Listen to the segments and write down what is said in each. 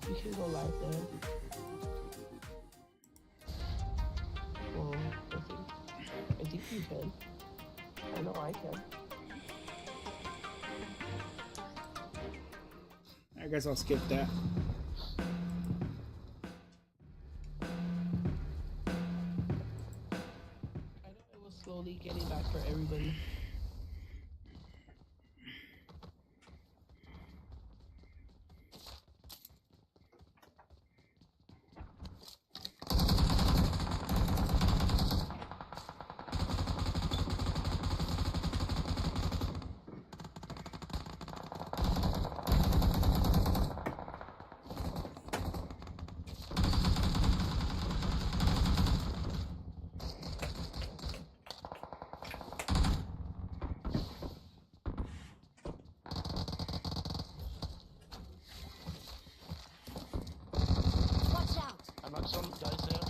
You can go live there. Well, I think you can. I know I can. I guess I'll skip that. I know it was slowly getting back for everybody. I knocked some guys there.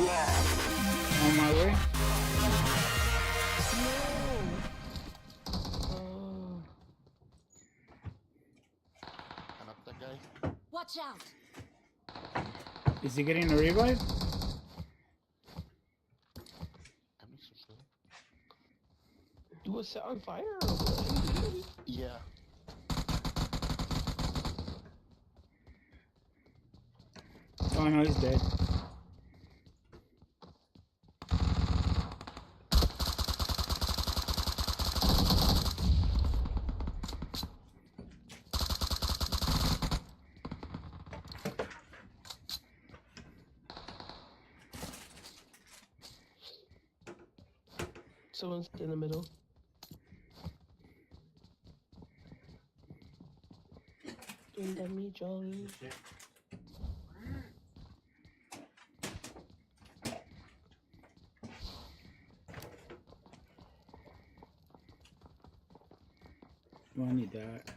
On my way. I knocked that guy. Watch out! Is he getting a revive? I'm not so sure. You was set on fire or what? Yeah. Oh no, he's dead. Someone's in the middle. Doing me jolly. Oh, I need that.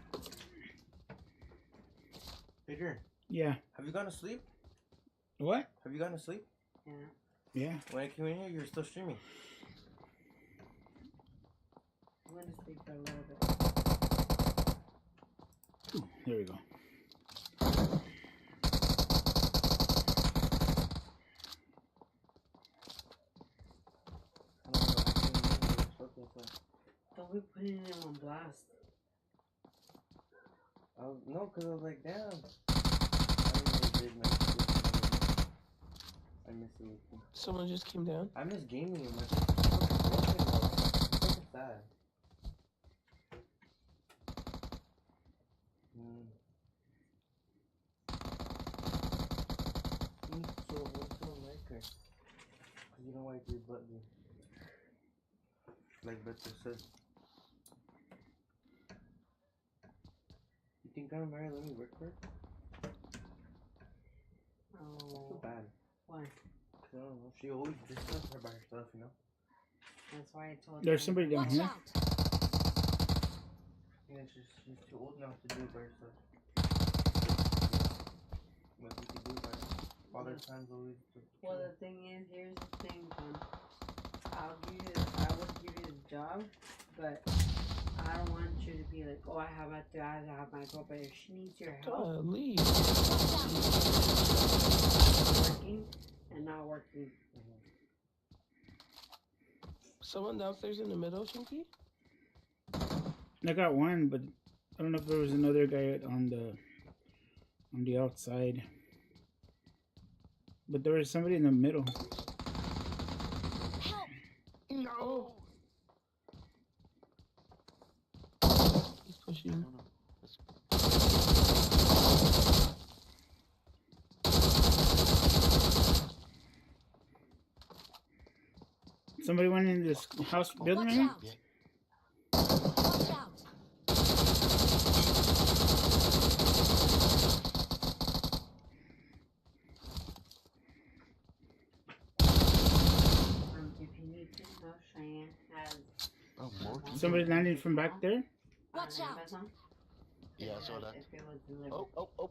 Adrian, Yeah. have you gone to sleep? What? Have you gone to sleep? Yeah. Yeah. When I came in here, you were still streaming. I'm gonna sleep for a little bit. Ooh, there we go. Don't be putting him on blast. No, because I was like, damn. I really did miss it. I miss it with him. Someone just came down. I miss gaming him. It's fucking sad. What's so like her? You don't wipe your butt, dude. Like Beto said. You think I'm married? Let me work for it? I feel Oh, bad. why? I don't know. She always just does her by herself, you know? That's why I told There's him. somebody down Watch here. out! Yeah, she's too old now to do it by herself. But we can do it by herself. Father time's always Well, the thing is, here's the thing, son. I would give you the job, but I don't want you to be like, oh, I have my girl, but if she needs your help, Leave. working and not working. Someone downstairs in the middle, Shinky? I got one, but I don't know if there was another guy on the outside. But there was somebody in the middle. Help! No! He's pushing. Somebody went in this house building right now? Watch out! If you need to know, Cheyenne has... Somebody landing from back there? Watch out! Yeah, I saw that. If it was delivered. Oh.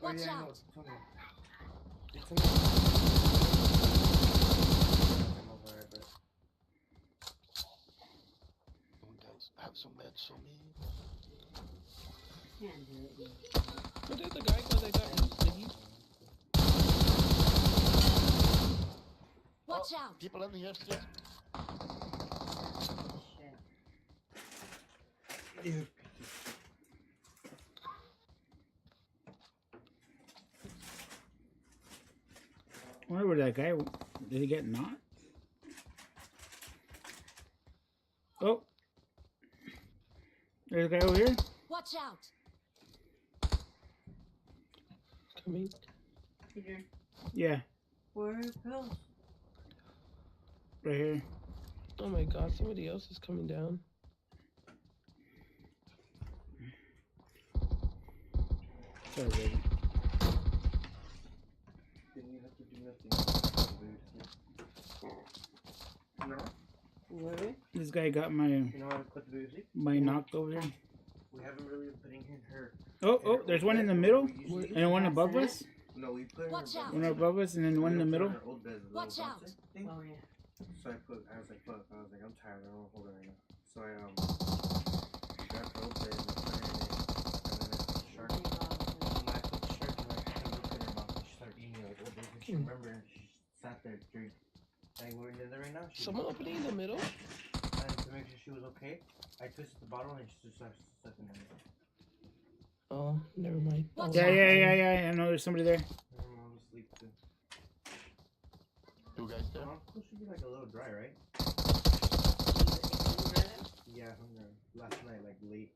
Watch yeah, out! no, it's okay. I'm over it, but So mad, so mean. Can't do it. But there's the guy that got you, Stiggy. Watch out! People in here, Stig. Shit. Dude. I wonder where that guy went. Did he get knocked? Oh. There's a guy over here. Watch out! Coming. Peter, Yeah, where are your pills? right here. Oh my god, somebody else is coming down. Sorry, baby. Didn't you have to do nothing? No? What? This guy got my You know how to put the baby to sleep? knocked over here. We haven't really been putting in her. Oh, there's one in the middle We usually- and one above us. No, we put her Watch in out. One above us and then one in the middle. Old bed, the Watch little out. bouncer thing. Oh, yeah. So I was like, fuck. I was like, I'm tired. I don't want to hold her right now. So I grabbed her old bed and I put her in it. And then I put the shark. And I put the shark and I kind of looked at her mouth and she started eating it like old bed. And she remembered and she sat there during. Like we're in there right now. She Someone opening in the middle? And to make sure she was okay, I twisted the bottle and she just started sucking on it. Oh, never mind. Watch Yeah, out. yeah. I know there's somebody there. I'm asleep too. You guys there? Uncle should be like a little dry, right? Yeah, hunger. Last night, like late.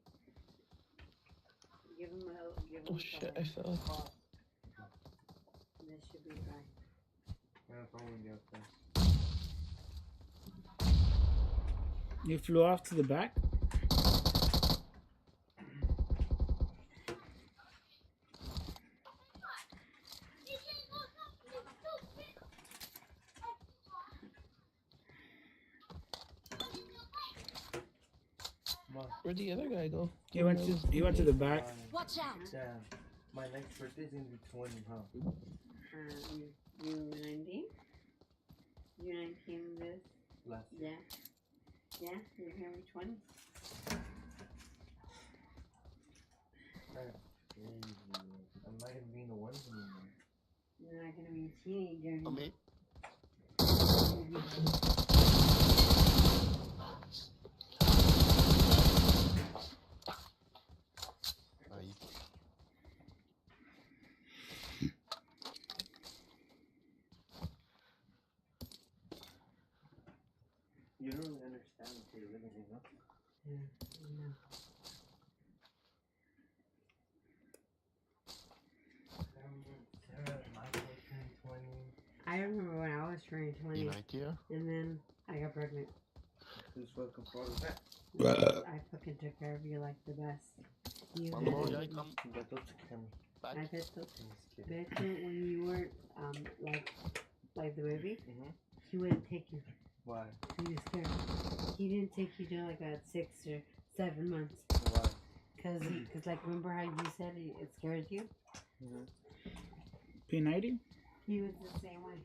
Give him Oh shit, I fell. This should be dry. Yeah, probably out there. You flew off to the back. Where'd the other guy go? He went to the back. Watch out! Damn. My next birthday's gonna be 20, huh? You 19? You 19 this? Last Yeah. Yeah, you're gonna be 20. That's crazy. I'm not gonna be in the ones anymore. You're not gonna be a teenager. Oh, me? You don't really understand what you're living in, huh? Yeah, I remember when I was turning 20 You 90 here? and then I got pregnant. Who's fucking part of that? I fucking took care of you like the best. You One more had- guy come But those can back. I bet the just kidding. bet you when you weren't like the baby, Mhm. he wouldn't take you. Why? He was scared. He didn't take you till like at 6 or 7 months. Why? Cause like remember how you said it scared you? Mhm. P90. He was the same way.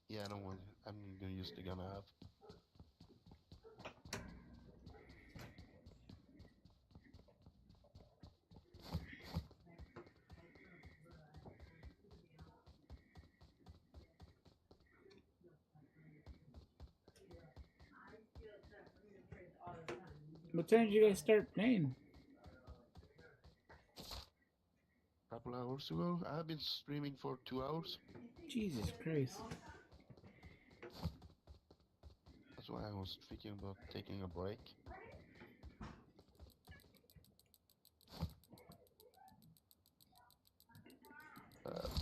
Yeah, I don't want it. I'm gonna use the gun I have. What time did you guys start playing? Couple hours ago. I have been streaming for 2 hours. Jesus Christ. That's why I was thinking about taking a break.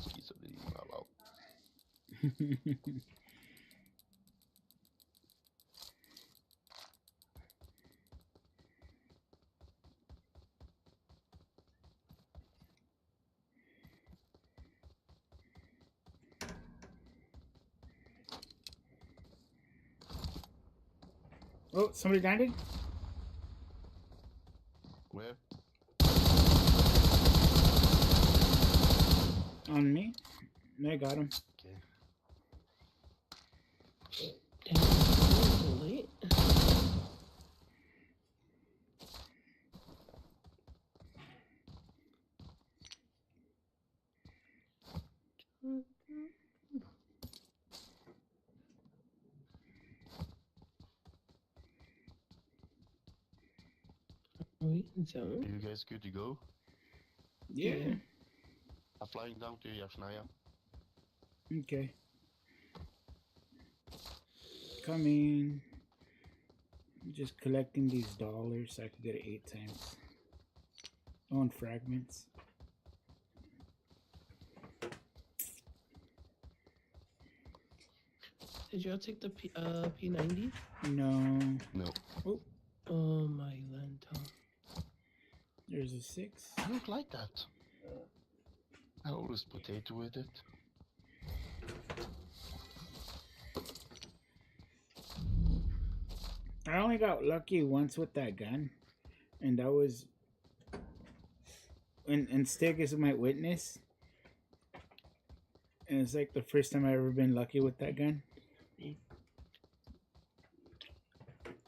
Schizophrenia, wow. Oh, somebody landed? Where? On me. I got him. Okay. Damn, it's so late. So, Mm-hmm. are you guys good to go? Yeah. I'm flying down to Yashnaya. Okay. Coming. Just collecting these dollars so I could get it 8 times. On fragments. Did y'all take the P90? No. No. Oh, my lanta. There's a 6. I don't like that. I always potato with it. I only got lucky once with that gun. And that was... And Stig is my witness. And it's like the first time I've ever been lucky with that gun.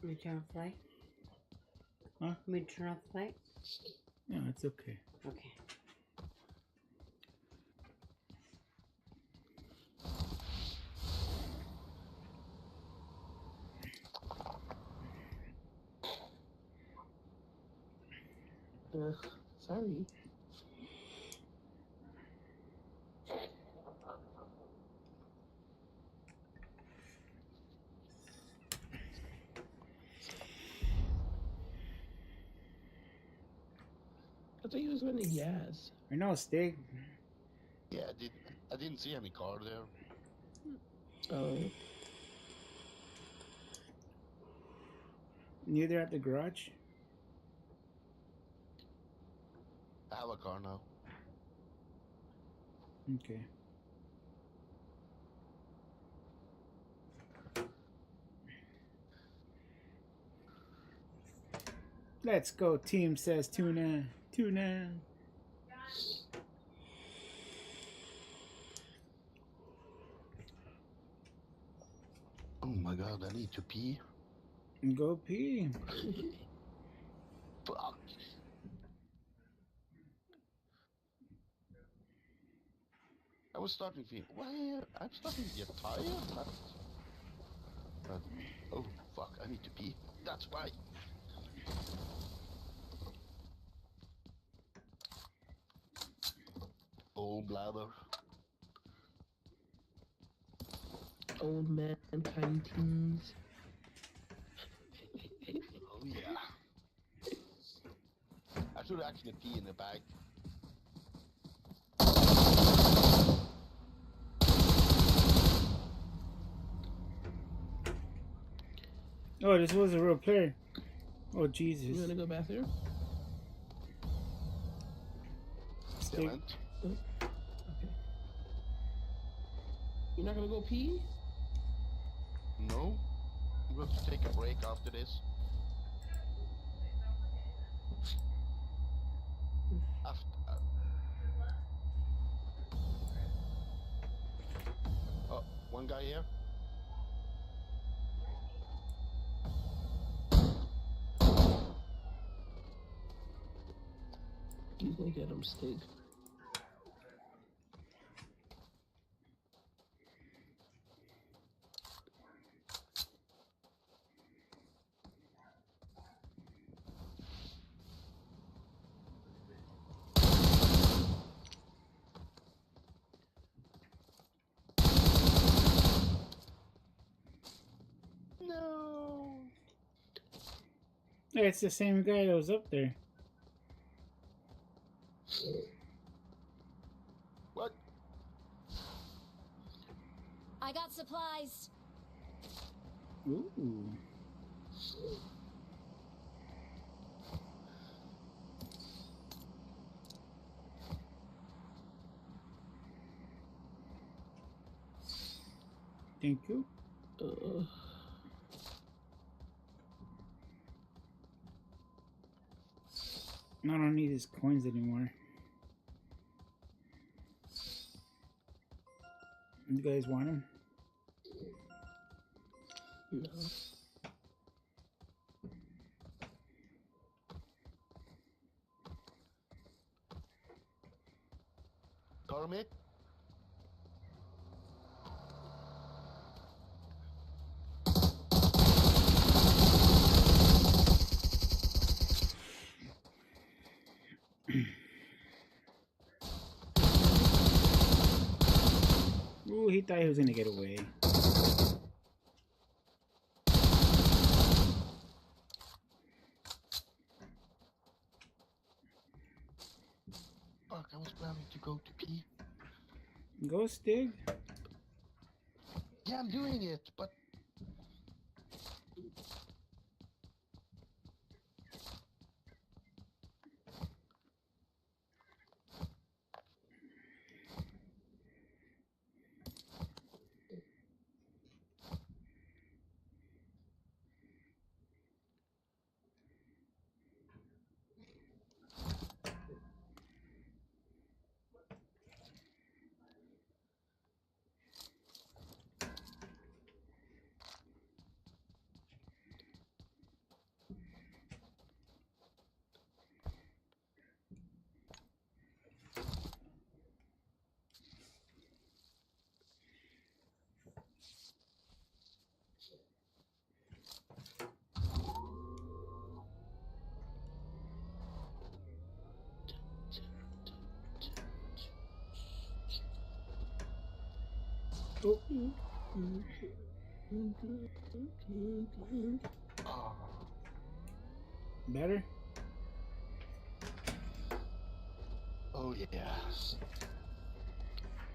We turn off the light? Huh? We turn off the light? No, it's okay. Okay. Sorry. I thought he was going to Yaz. I know, Stig. Yeah, I didn't see any car there. Oh. Neither at the garage? I have a car now. Okay. Let's go, team says tuna. Tuna. Oh my god, I need to pee. Go pee. Fuck. I was starting to feel, well, I'm starting to get tired. But, oh fuck, I need to pee. That's why. Old bladder. Old man canteens. Oh yeah. I should actually pee in the bag. Oh, this was a real player. Oh, Jesus. You wanna go bathroom? Stig. Oh, okay. You're not gonna go pee? No. I'm going to take a break after this. After. Oh, one guy here. You can get him, Stig. No. Hey, it's the same guy that was up there. What? I got supplies. Ooh. Thank you. I don't need his coins anymore. You guys want him? No. Garment? thought he was gonna get away. Fuck, I was planning to go to pee. Go, Stig. Yeah, I'm doing it, but Oh, oh, better? oh yeah.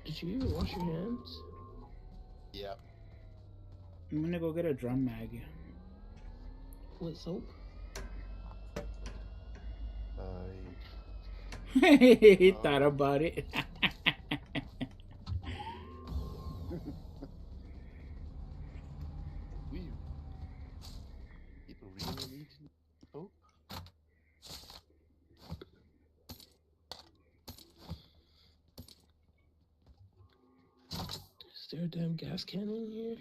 Did you even wash your hands? Yeah. I'm gonna go get a drum mag. With soap? He thought about it. Weird. People really need hope. Is there a damn gas can in here?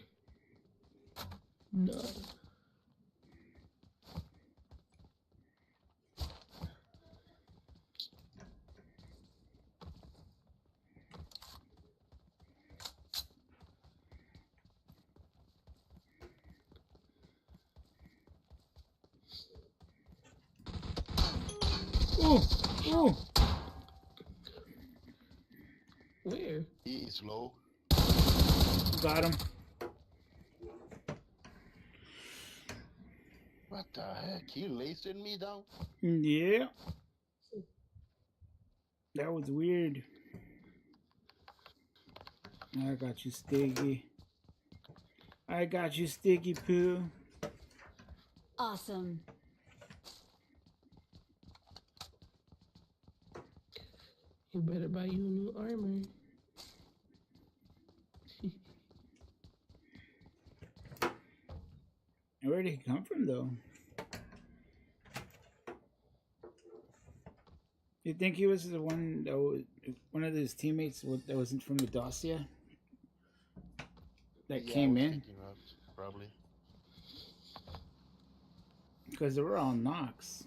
No. Oh, oh. Where? He is low. Got him. What the heck? He lasered me down? Yeah. That was weird. I got you, Stiggy. I got you, Sticky Poo. Awesome. You better buy you a new armor. Where did he come from, though? You think he was the one that was one of his teammates that wasn't from the dossier that Yeah, came I was in? thinking that, probably. Because they were all knocks.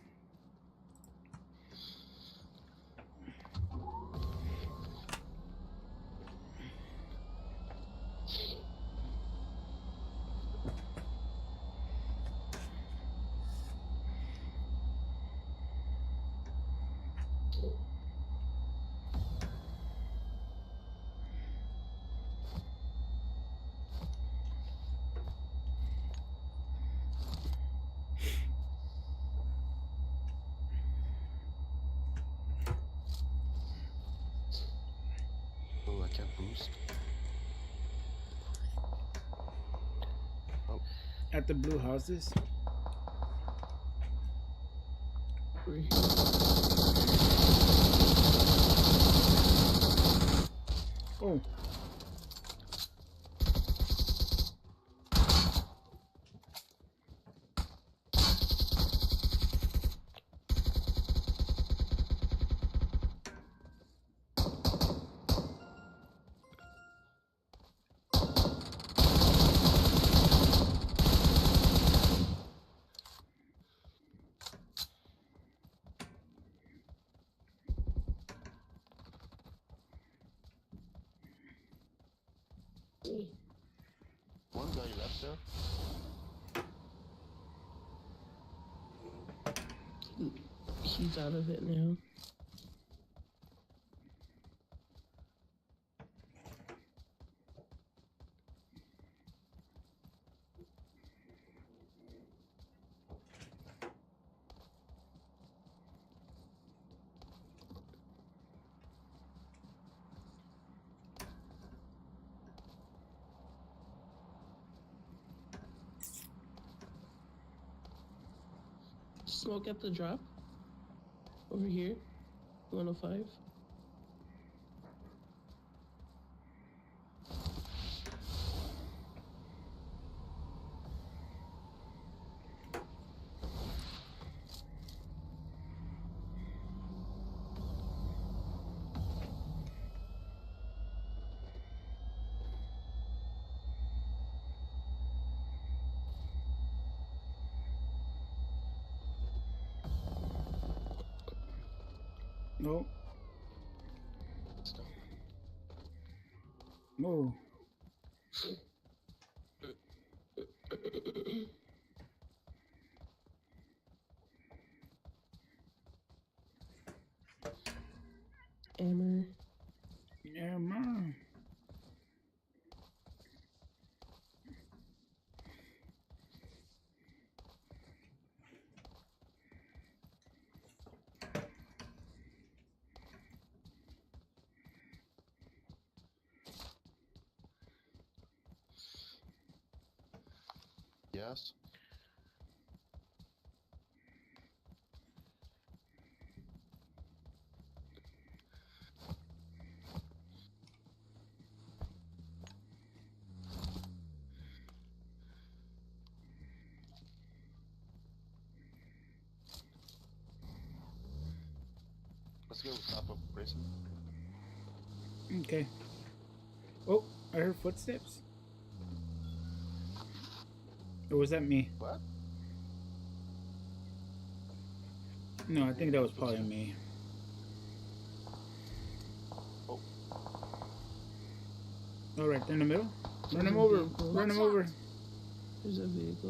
Oh, I can't boost. Oh, At the blue houses. We're here. Oh. one guy left there. He's out of it now. smoke at the drop. Over here. 105. No. Stop. No. Hammer. Yeah, man. Yes. Let's go with top of prison. Okay. Oh, I heard footsteps. Or was that me? What? No, I think that was probably me. Oh, All right, they're in the middle. Run There's him a over. vehicle. Run him Watch over. out. There's a vehicle.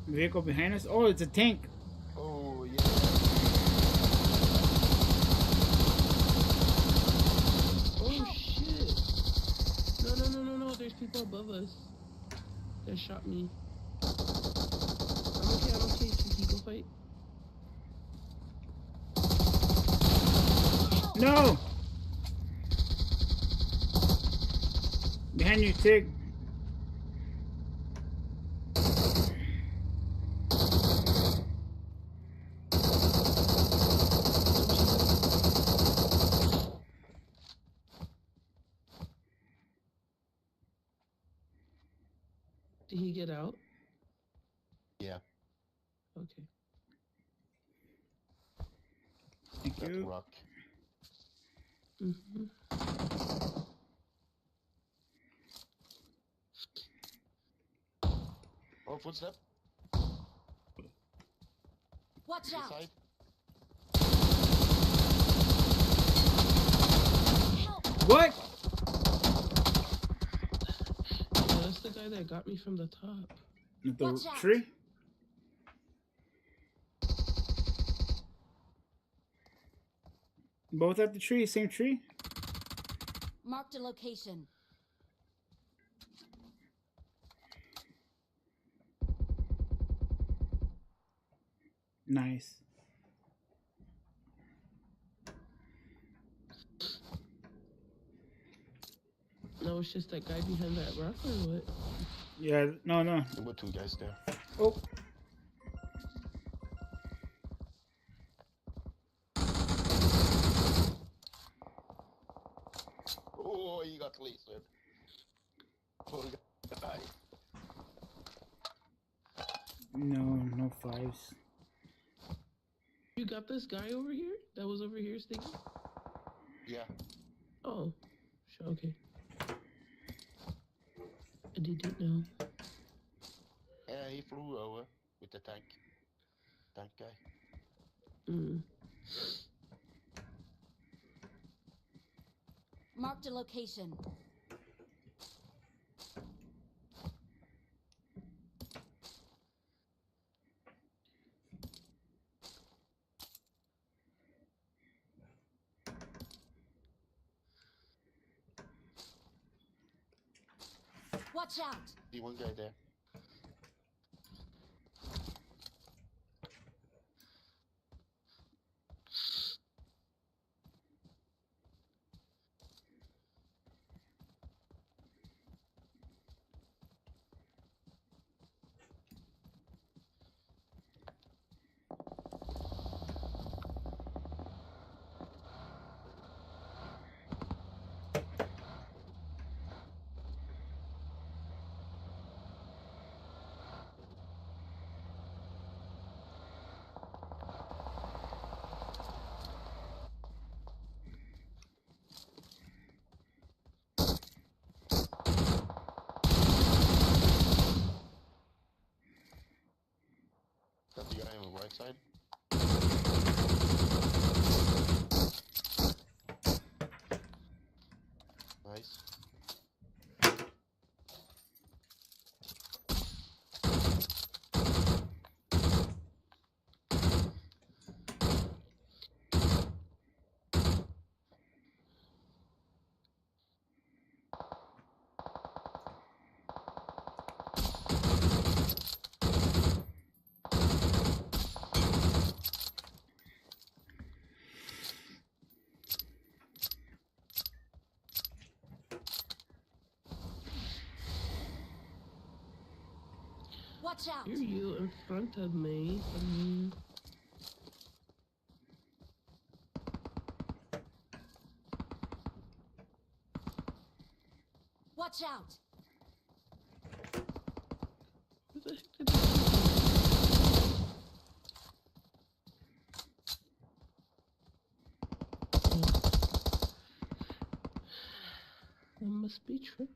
Vehicle behind us. Oh, it's a tank. oh yeah. Oh shit! No! There's people above us. They shot me. I'm okay. Cheeky, go fight. No! Behind you, Tig. Did he get out? Yeah. Okay. Thank That you. rock. Mm-hmm. Oh, footstep. Watch out. Inside. Help. What? Yeah, that's the guy that got me from the top. At the Watch out. tree? Both at the tree, same tree? Marked a location. Nice. No, it's just that guy behind that rock or what? Yeah, no. There were two guys there. Oh, Oh, you got lasered. Oh, you got died. no fives. You got this guy over here? That was over here sticking? Yeah. Oh. Sure, okay. I didn't know. Yeah, he flew over with the tank. Tank guy. Mm. Marked a location. Watch out! See one guy there. Got the guy on the right side. Nice. Watch out! Hear you in front of me. Watch out! What the heck did I do? I must be tripping.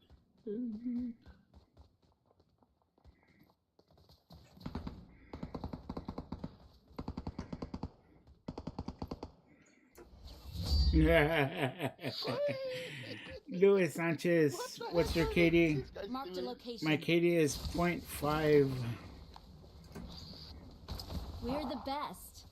Luis Sanchez, what's your KD? Marked a location. My KD is 0.5. We're the best.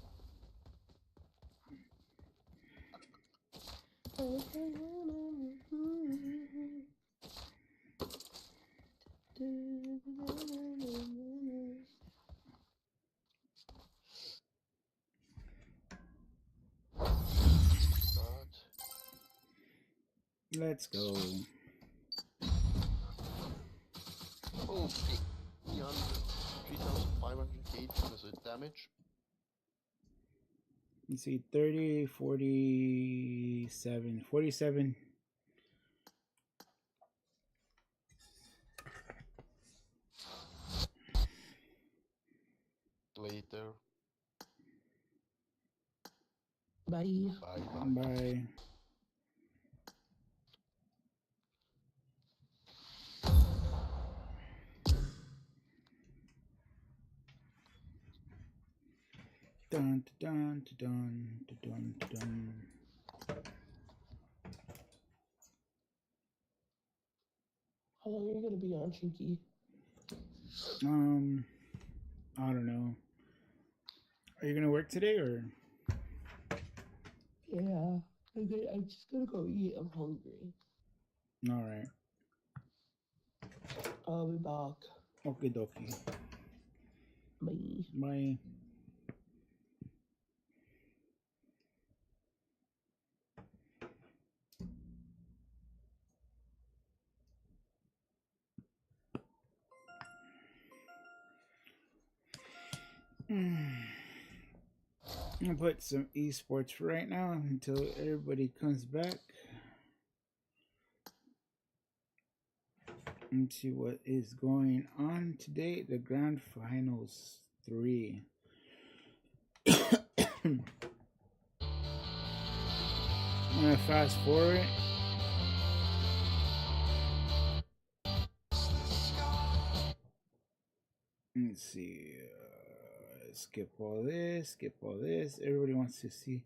Let's go. Oh, 3,500 gauge was it damage? You see 30, 47, 47. Later. Bye. Bye. Bye. Dun dun dun dun dun dun. How long are you gonna be on, Chinky? I don't know. Are you gonna work today or? Yeah. I'm just gonna go eat. I'm hungry. All right. I'll be back. Okie dokie. Bye. Bye. I'm gonna put some esports right now until everybody comes back. And see what is going on today. The grand finals 3. I'm gonna fast forward. Let's see. Skip all this. Skip all this. Everybody wants to see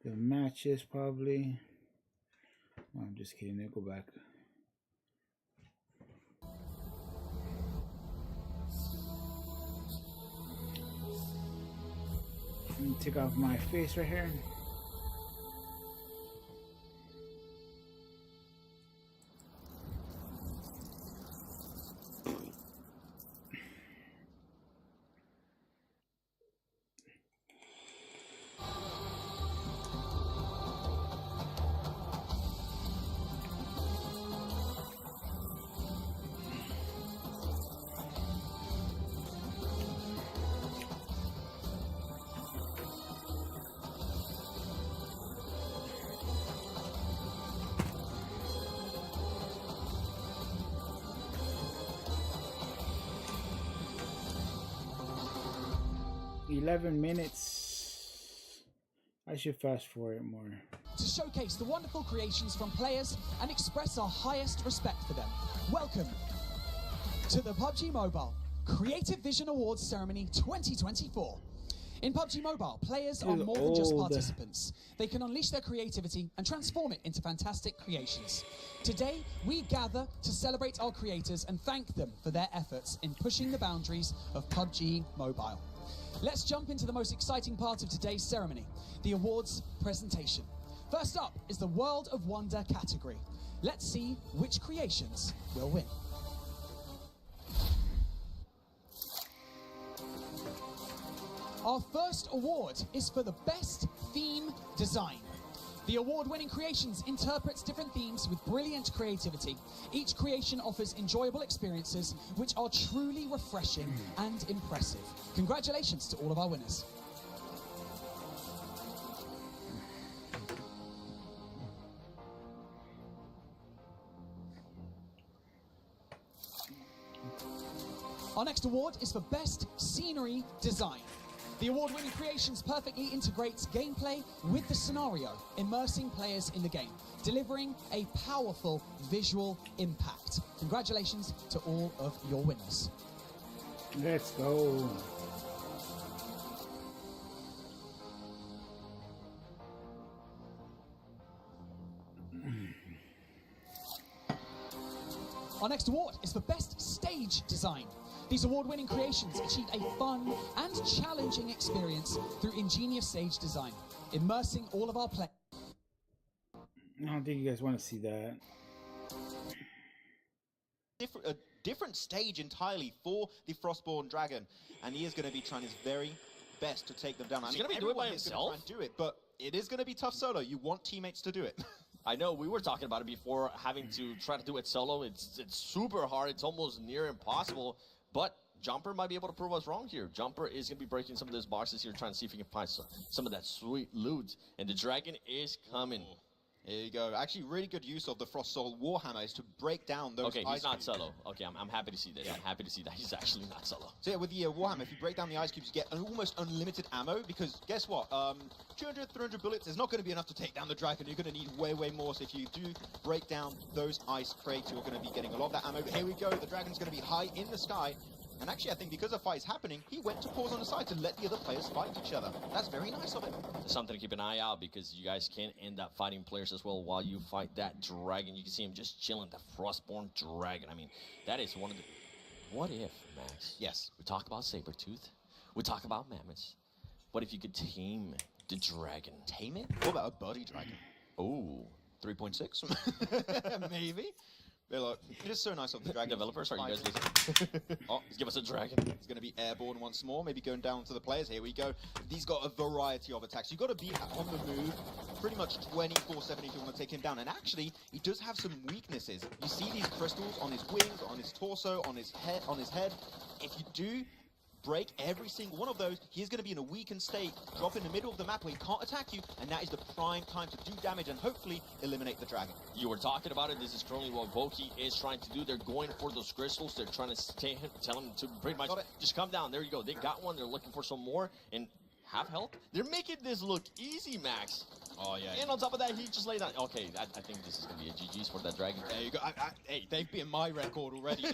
the matches, probably. Oh, I'm just kidding. They go back. Let me take off my face right here. 11 minutes. I should fast forward more. To showcase the wonderful creations from players and express our highest respect for them. Welcome to the PUBG Mobile Creative Vision Awards Ceremony 2024. In PUBG Mobile, players are more than just participants. They can unleash their creativity and transform it into fantastic creations. Today, we gather to celebrate our creators and thank them for their efforts in pushing the boundaries of PUBG Mobile. Let's jump into the most exciting part of today's ceremony, the awards presentation. First up is the World of Wonder category. Let's see which creations will win. Our first award is for the best theme design. The award-winning creations interprets different themes with brilliant creativity. Each creation offers enjoyable experiences which are truly refreshing and impressive. Congratulations to all of our winners. Our next award is for best scenery design. The award-winning creations perfectly integrates gameplay with the scenario, immersing players in the game, delivering a powerful visual impact. Congratulations to all of your winners. Let's go. Our next award is for best stage design. These award-winning creations achieve a fun and challenging experience through ingenious stage design, immersing all of our players. I don't think you guys want to see that. A different stage entirely for the Frostborn Dragon, and he is going to be trying his very best to take them down. He's going to be doing it by himself? Try and do it, but it is going to be tough solo. You want teammates to do it. I know, we were talking about it before, having to try to do it solo. It's super hard. It's almost near impossible. But Jumper might be able to prove us wrong here. Jumper is going to be breaking some of those boxes here, trying to see if he can find some of that sweet loot. And the dragon is coming. Here you go. Actually, really good use of the Frost Soul Warhammer is to break down those. Okay, ice he's not cubes. solo. Okay, I'm happy to see this. I'm happy to see that he's actually not solo. So yeah, with the Warhammer, if you break down the ice cubes, you get almost unlimited ammo, because guess what? 200, 300 bullets is not going to be enough to take down the dragon. You're going to need way, way more. So if you do break down those ice crates, you're going to be getting a lot of that ammo. But here we go. The dragon's going to be high in the sky. And actually, I think because a fight is happening, he went to pause on the side to let the other players fight each other. That's very nice of him. Something to keep an eye out, because you guys can end up fighting players as well while you fight that dragon. You can see him just chilling, the Frostborn Dragon. I mean, that is one of the... What if, Max? Yes. We talk about Sabertooth. We talk about mammoths. What if you could tame the dragon? Tame it? What about a buddy dragon? Ooh. 3.6? Maybe. But look, it is so nice of the dragon. Developers, are you guys listening? Oh, give us a dragon. He's going to be airborne once more, maybe going down to the players. Here we go. He's got a variety of attacks. You've got to be on the move pretty much 24/7 if you want to take him down. And actually, he does have some weaknesses. You see these crystals on his wings, on his torso, on his head. If you do break every single one of those, he's going to be in a weakened state, drop in the middle of the map where he can't attack you, and that is the prime time to do damage and hopefully eliminate the dragon. You were talking about it. This is currently what Voki is trying to do. They're going for those crystals. They're trying to tell him to pretty much just come down. There you go. They got one. They're looking for some more. And half health. They're making this look easy, Max. Oh, yeah. And on top of that, he just laid down. Okay, I think this is going to be a GG's for that dragon. There you go. Hey, they've beaten my record already.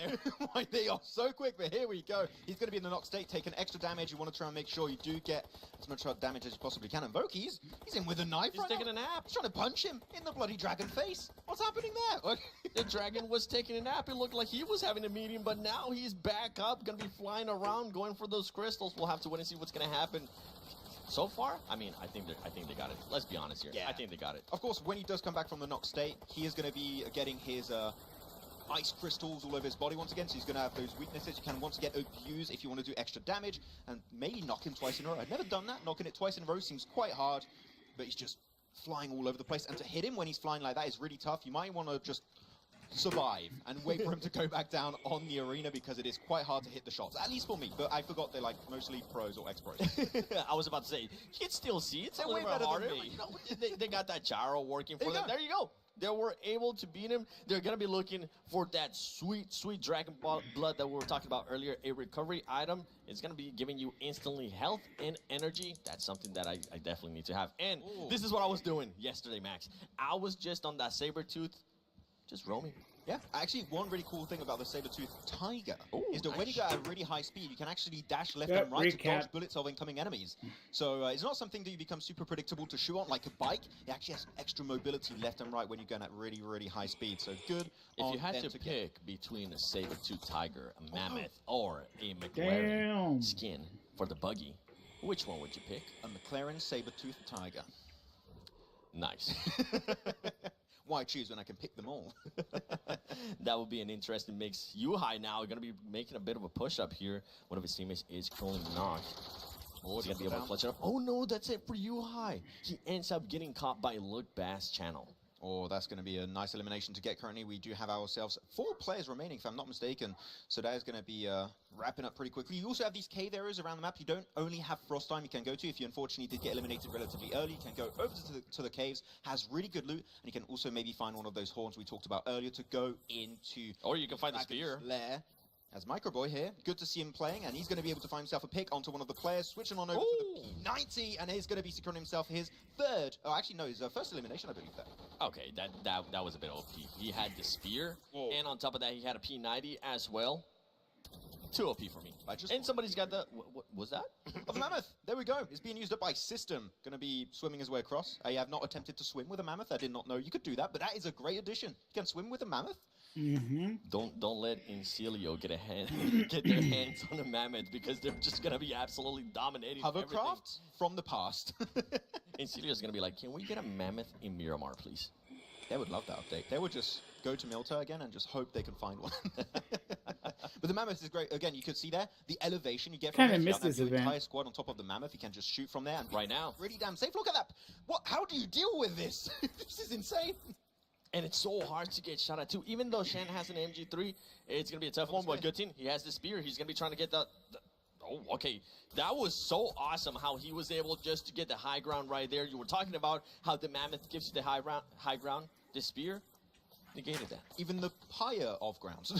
They are so quick, but here we go. He's going to be in the knock state, taking extra damage. You want to try and make sure you do get as much damage as you possibly can. And Voki, he's in with a knife. He's taking a nap. He's trying to punch him in the bloody dragon face. What's happening there? The dragon was taking a nap. It looked like he was having a meeting, but now he's back up, going to be flying around, going for those crystals. We'll have to wait and see what's going to happen. So far, I mean, I think they got it. Let's be honest here. Yeah. I think they got it. Of course, when he does come back from the knock state, he is going to be getting his ice crystals all over his body once again, so he's going to have those weaknesses you can once again abuse if you want to do extra damage, and maybe knock him twice in a row. I've never done that. Knocking it twice in a row seems quite hard, but he's just flying all over the place, and to hit him when he's flying like that is really tough. You might want to just survive and wait for him to go back down on the arena, because it is quite hard to hit the shots, at least for me. But I forgot they're like mostly pros or ex-pros. I was about to say, you can still see it's a They're way little bit better than harder. me. You know, they got that gyro working for them. There you go. that were able to beat him, they're going to be looking for that sweet, sweet Dragon Blood that we were talking about earlier. A recovery item is going to be giving you instantly health and energy. That's something that I definitely need to have. And this is what I was doing yesterday, Max. I was just on that Sabertooth, just roaming. Yeah, actually, one really cool thing about the Sabertooth Tiger is that when you go at a really high speed, you can actually dash left and right to dodge bullets of incoming enemies. So it's not something that you become super predictable to shoot on like a bike. It actually has extra mobility left and right when you're going at really, really high speed. So good. If you had to pick between a Sabertooth Tiger, a Mammoth, or a McLaren skin for the buggy, which one would you pick? A McLaren Sabertooth Tiger. Nice. Why choose when I can pick them all? That would be an interesting mix. Yuhai now going to be making a bit of a push up here. One of his teammates is currently knocked. Oh, he's going to be able to clutch it up. Oh no, that's it for Yuhai. He ends up getting caught by Look Bass Channel. Oh, that's going to be a nice elimination to get. Currently, we do have ourselves 4 players remaining, if I'm not mistaken. So that is going to be wrapping up pretty quickly. You also have these cave areas around the map. You don't only have Frost Time you can go to. If you unfortunately did get eliminated relatively early, you can go over to the caves. Has really good loot. And you can also maybe find one of those horns we talked about earlier to go into. Or you can find the spear. Lair. As Microboy here, good to see him playing, and he's going to be able to find himself a pick onto one of the players, switching on over to the P90, and he's going to be securing himself his third, oh actually no, his first elimination, I believe that. Okay, that was a bit OP. He had the spear, and on top of that, he had a P90 as well. Too OP for me. And somebody's got the, what was that? Oh, the Mammoth, there we go. It's being used up by System. Going to be swimming his way across. I have not attempted to swim with a Mammoth. I did not know you could do that, but that is a great addition. You can swim with a Mammoth. Don't let Incilio get their hands on a Mammoth, because they're just gonna be absolutely dominating. Hovercraft from the past. Incilio's gonna be like, can we get a Mammoth in Miramar, please? They would love that update. They would just go to Muture again and just hope they can find one. But the Mammoth is great. Again, you could see there the elevation you get from it. Missed this your event. entire squad on top of the Mammoth. You can just shoot from there. And right now, really damn safe. Look at that. What? How do you deal with this? This is insane. And it's so hard to get shot at too. Even though Shan has an MG3, it's gonna be a tough one. But good thing he has the spear. He's gonna be trying to get the oh, okay. That was so awesome how he was able just to get the high ground right there. You were talking about how the Mammoth gives you the high ground. The spear negated that. Even the higher of grounds.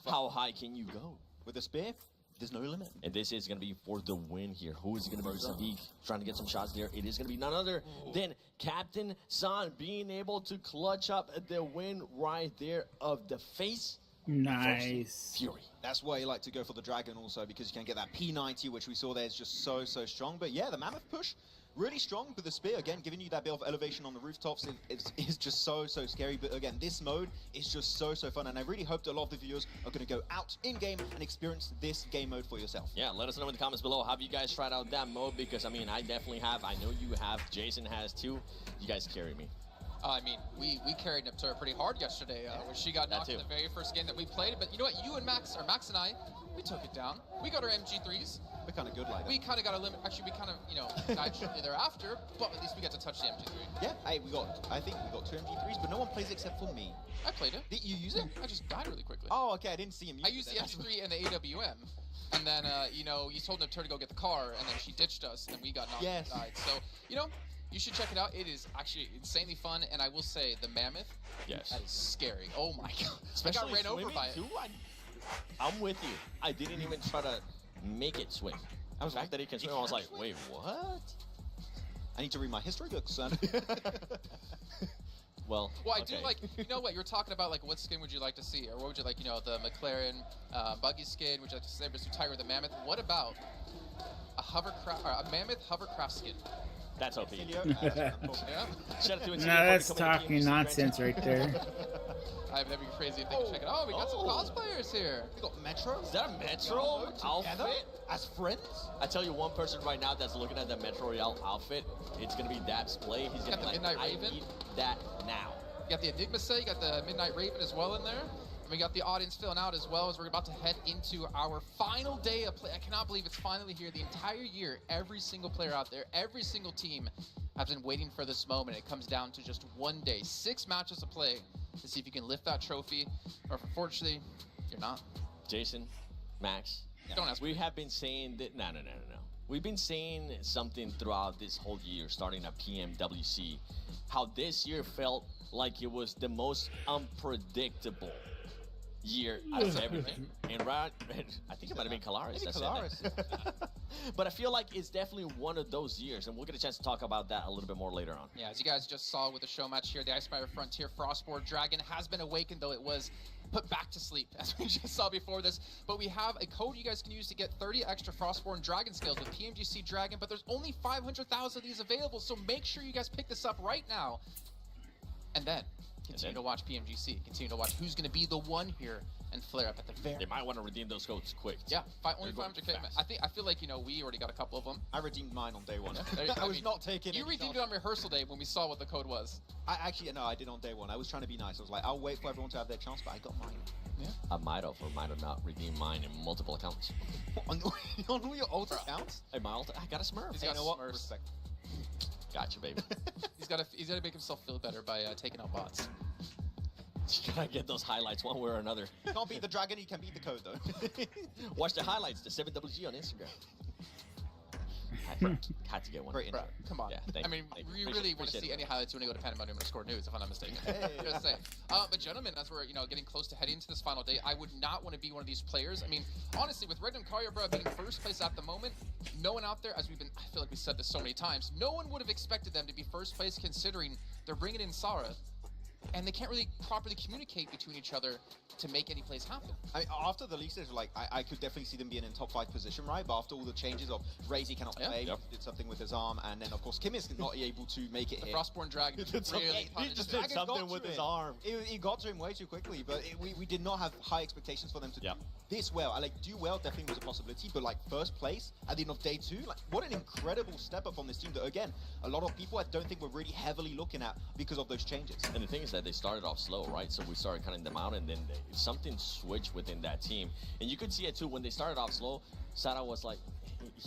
How high can you go with a spear? There's no limit. And this is going to be for the win here. Who is going to be Sadiq trying to get some shots there? It is going to be none other than Captain San being able to clutch up the win right there of the face. Nice. Fury. That's why you like to go for the Dragon also, because you can get that P90, which we saw there is just so strong. But yeah, the Mammoth push, really strong with the spear, again, giving you that bit of elevation on the rooftops. It's just so scary. But again, this mode is just so fun. And I really hope that a lot of the viewers are going to go out in-game and experience this game mode for yourself. Yeah, let us know in the comments below. Have you guys tried out that mode? Because, I mean, I definitely have. I know you have. Jason has too. You guys carry me. I mean, we carried Muture pretty hard yesterday when she got knocked in the very first game that we played. But you know what? You and Max, or Max and I, we took it down. We got our MG3s. We're kind of good like that. We kind of got a limit. Actually, we kind of, you know, died shortly thereafter, but at least we got to touch the MG3. Yeah, hey, I think we got 2 MG3s, but no one plays except for me. I played it. Did you use it? I just died really quickly. Oh, okay, I didn't see him use it. I used the MG3 and the AWM. And then, you know, you told Muture to go get the car, and then she ditched us, and then we got knocked and died. So, you know, you should check it out. It is actually insanely fun, and I will say the Mammoth, yes, that is scary. Oh my god. Especially I got ran over by it. Too, I'm with you. I didn't even try to make it swim. The fact that he can swim, I was like, wait, what? I need to read my history books, son. Well, I do like, you know what, you were talking about, like, what skin would you like to see? Or what would you like, you know, the McLaren buggy skin? Would you like to see Sabertooth Tiger with the Mammoth? What about a Mammoth hovercraft skin? That's OP. Yeah. Shout out to No, that's talking nonsense right there. That'd be crazy if they could check it out. Oh, we got some cosplayers here. We got Metro. Is that a Metro outfit? As friends? I tell you one person right now that's looking at the Metro Royale outfit, it's going to be Dab's play. He's going to be like, Midnight I Raven. need that now. You got the Enigma set, you got the Midnight Raven as well in there. And we got the audience filling out as well as we're about to head into our final day of play. I cannot believe it's finally here. The entire year, every single player out there, every single team has been waiting for this moment. It comes down to just one day, 6 matches to play to see if you can lift that trophy, or unfortunately, you're not. Jason, Max, don't ask we have been saying that, no. we've been saying something throughout this whole year, starting at PMWC, how this year felt like it was the most unpredictable year out of everything. And right, I think it might have been Calaris that said that. But I feel like it's definitely one of those years, and we'll get a chance to talk about that a little bit more later on. Yeah, as you guys just saw with the show match here, the Icefire Frontier Frostborn Dragon has been awakened, though it was put back to sleep, as we just saw before this. But we have a code you guys can use to get 30 extra Frostborn Dragon scales with PMGC Dragon, but there's only 500,000 of these available, so make sure you guys pick this up right now. And then continue to watch PMGC, continue to watch who's going to be the one here and flare up at the very. They might want to redeem those codes quick. Yeah, only 500k. I feel like, you know, we already got a couple of them. I redeemed mine on day one. Yeah. I was not taking it. You redeemed it on rehearsal day when we saw what the code was. No, I did on day one. I was trying to be nice. I was like, I'll wait for everyone to have their chance, but I got mine. Yeah. I might have or might have not redeemed mine in multiple accounts. on all your alt accounts? Hey, my alt, I got a Smurf. He's Hey, got you know what? Smurfs. Respect. Gotcha, baby. He's got to make himself feel better by taking out bots. You gotta get those highlights one way or another. You can't beat the dragon, you can beat the code though. Watch the highlights, the 7WG on Instagram. Had to get one. Great intro. Come on. Yeah, I mean, you really want to see any highlights when you go to Pandemonium and score news, if I'm not mistaken. Just saying. But gentlemen, as we're getting close to heading into this final day, I would not want to be one of these players. I mean, honestly, with Regnum Karyabra being first place at the moment, no one out there, I feel like we said this so many times, no one would have expected them to be first place considering they're bringing in Sarah. And they can't really properly communicate between each other to make any plays happen. I mean, after the leak stage, like, I could definitely see them being in top 5 position, right? But after all the changes of Razy cannot play, did something with his arm, and then of course Kim is not able to make it The here. Frostborn Dragon really he just did something with his arm. It got to him way too quickly, but we did not have high expectations for them to do this well. I like do well definitely was a possibility, but like first place at the end of day 2, like what an incredible step up on this team that again, a lot of people I don't think were really heavily looking at because of those changes. And the thing is that they started off slow, right? So we started cutting them out, and then something switched within that team. And you could see it too when they started off slow. Sada was like,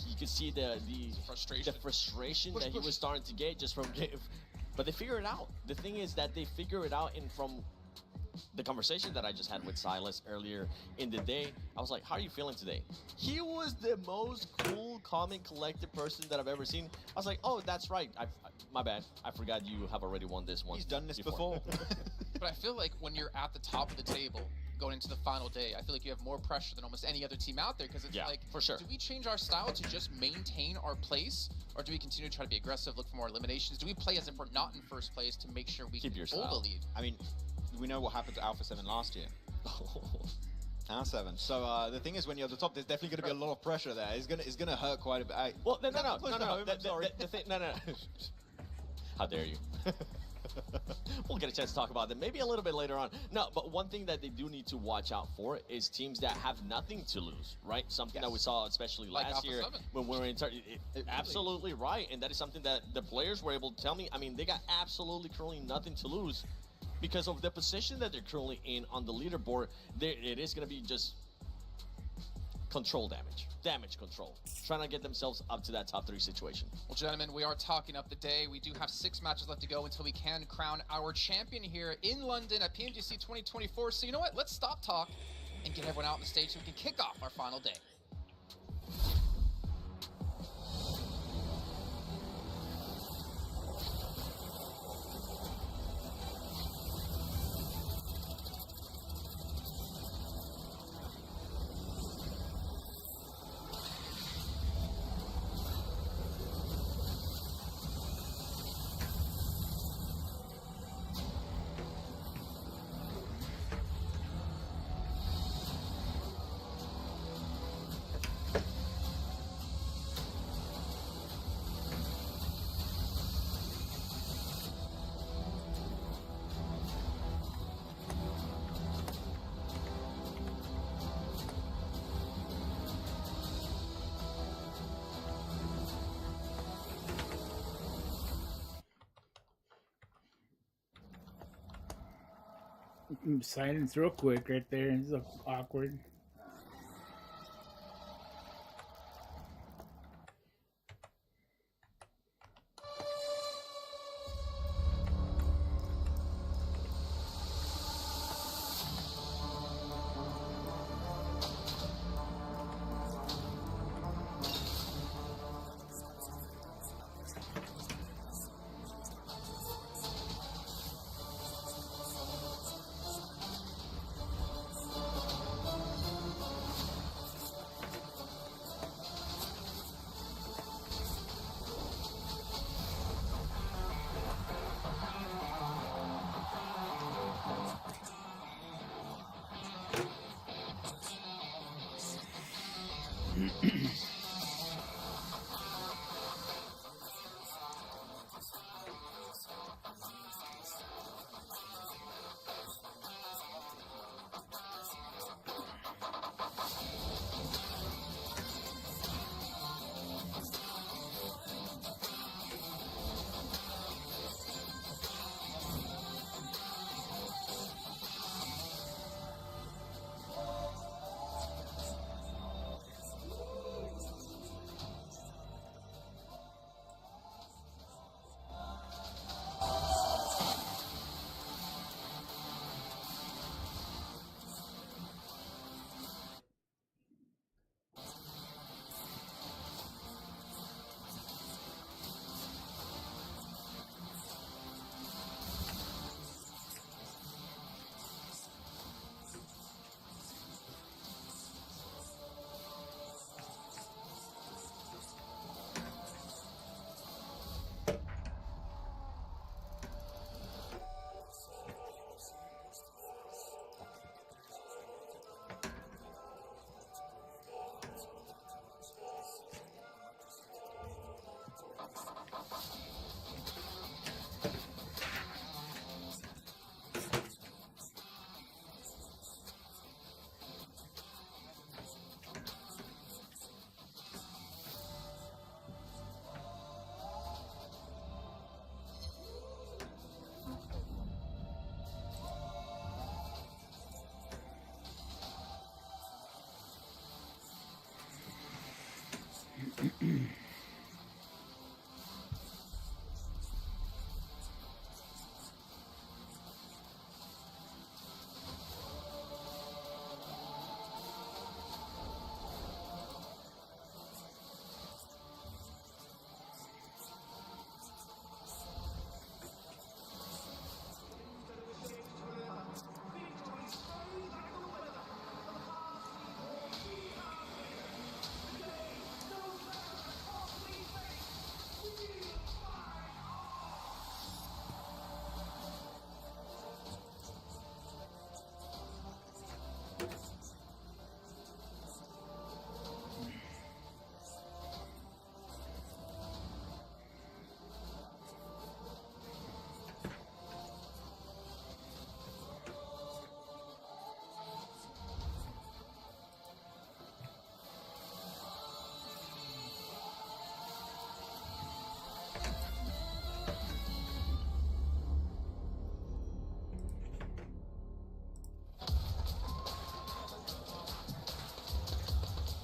you could see the frustration that he was starting to get just from. But they figure it out. The thing is that they figure it out, and from the conversation that I just had with Silas earlier in the day, I was like, how are you feeling today? He was the most cool, calm, and collected person that I've ever seen. I was like, oh, that's right. My bad. I forgot you have already won this one. He's done this before. But I feel like when you're at the top of the table going into the final day, I feel like you have more pressure than almost any other team out there, because it's like, for sure. Do we change our style to just maintain our place, or do we continue to try to be aggressive, look for more eliminations? Do we play as if we're not in first place to make sure we keep can your hold the lead? I mean, we know what happened to Alpha 7 last year. Alpha 7. So the thing is, when you're at the top, there's definitely going to be a lot of pressure there. It's gonna hurt quite a bit. Well, no. The thing, no. How dare you? We'll get a chance to talk about that maybe a little bit later on. No, but one thing that they do need to watch out for is teams that have nothing to lose, right? Something that we saw especially Like last Alpha year 7. when we were in absolutely right. And that is something that the players were able to tell me. I mean, they got absolutely currently nothing to lose because of the position that they're currently in on the leaderboard. It is going to be just control damage control, trying to get themselves up to that top 3 situation. Well, gentlemen, we are talking up the day. We do have 6 matches left to go until we can crown our champion here in London at PMGC 2024. So you know what? Let's stop talk and get everyone out on the stage so we can kick off our final day. Silence real quick right there. It's so awkward.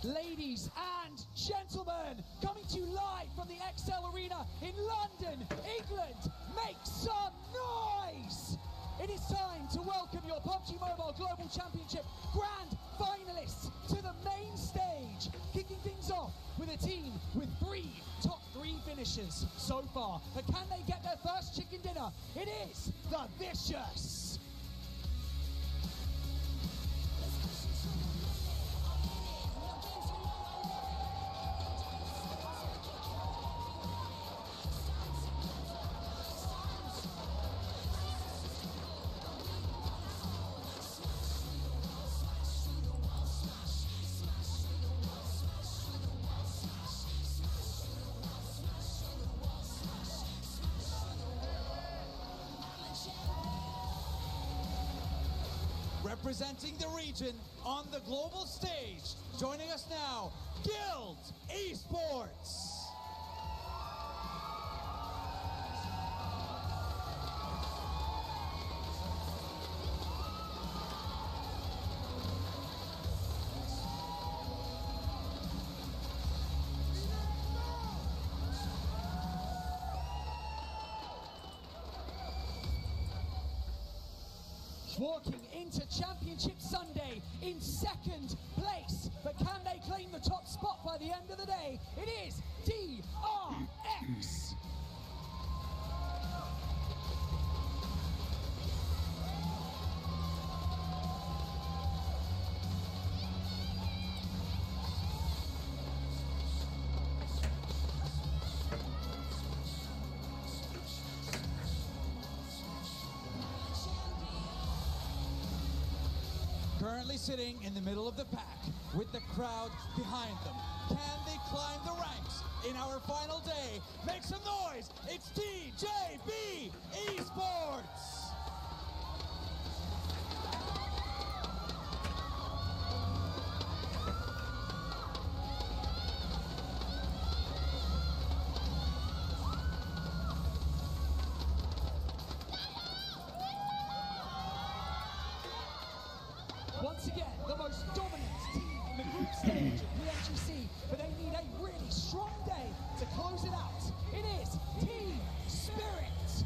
Ladies and gentlemen, coming to you live from the XL Arena in London, England, make some noise! It is time to welcome your PUBG Mobile Global Championship Grand Finalists to the main stage, kicking things off with a team with top three finishers so far. But can they get their first chicken dinner? It is the Vicious. Representing the region on the global stage, joining us now, Guild Esports. Walking into Championship Sunday in second place, but can they claim the top spot by the end of the day? It is DRX. Currently sitting in the middle of the pack with the crowd behind them. Can they climb the ranks in our final day? Make some noise! It's TJB Esports! Once again, the most dominant team in the group stage of PMGC, but they need a really strong day to close it out. It is Team Spirit.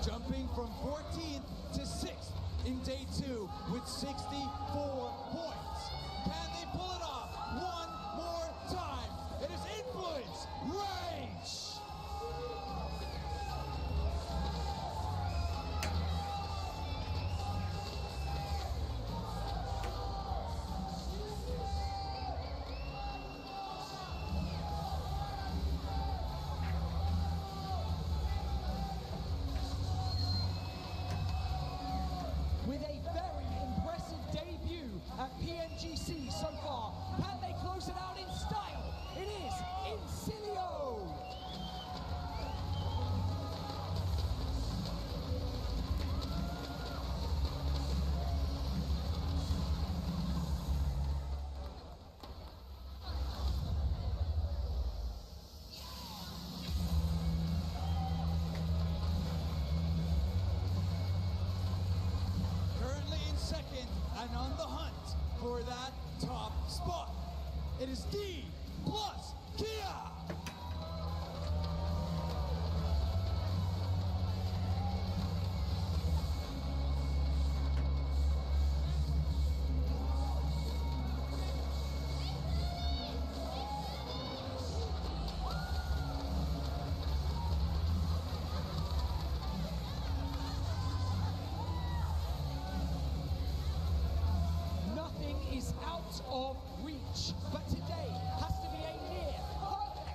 Jumping from 14th to 6th in day 2 with 64 points. Can they pull it off one more time? It is Influence Rage! With a very impressive debut at PMGC so far, can they close it out in style? It is Incilio! Currently in second and on the hunt for that top spot. It is D plus Kia. Nothing is out of reach, but today has to be a near perfect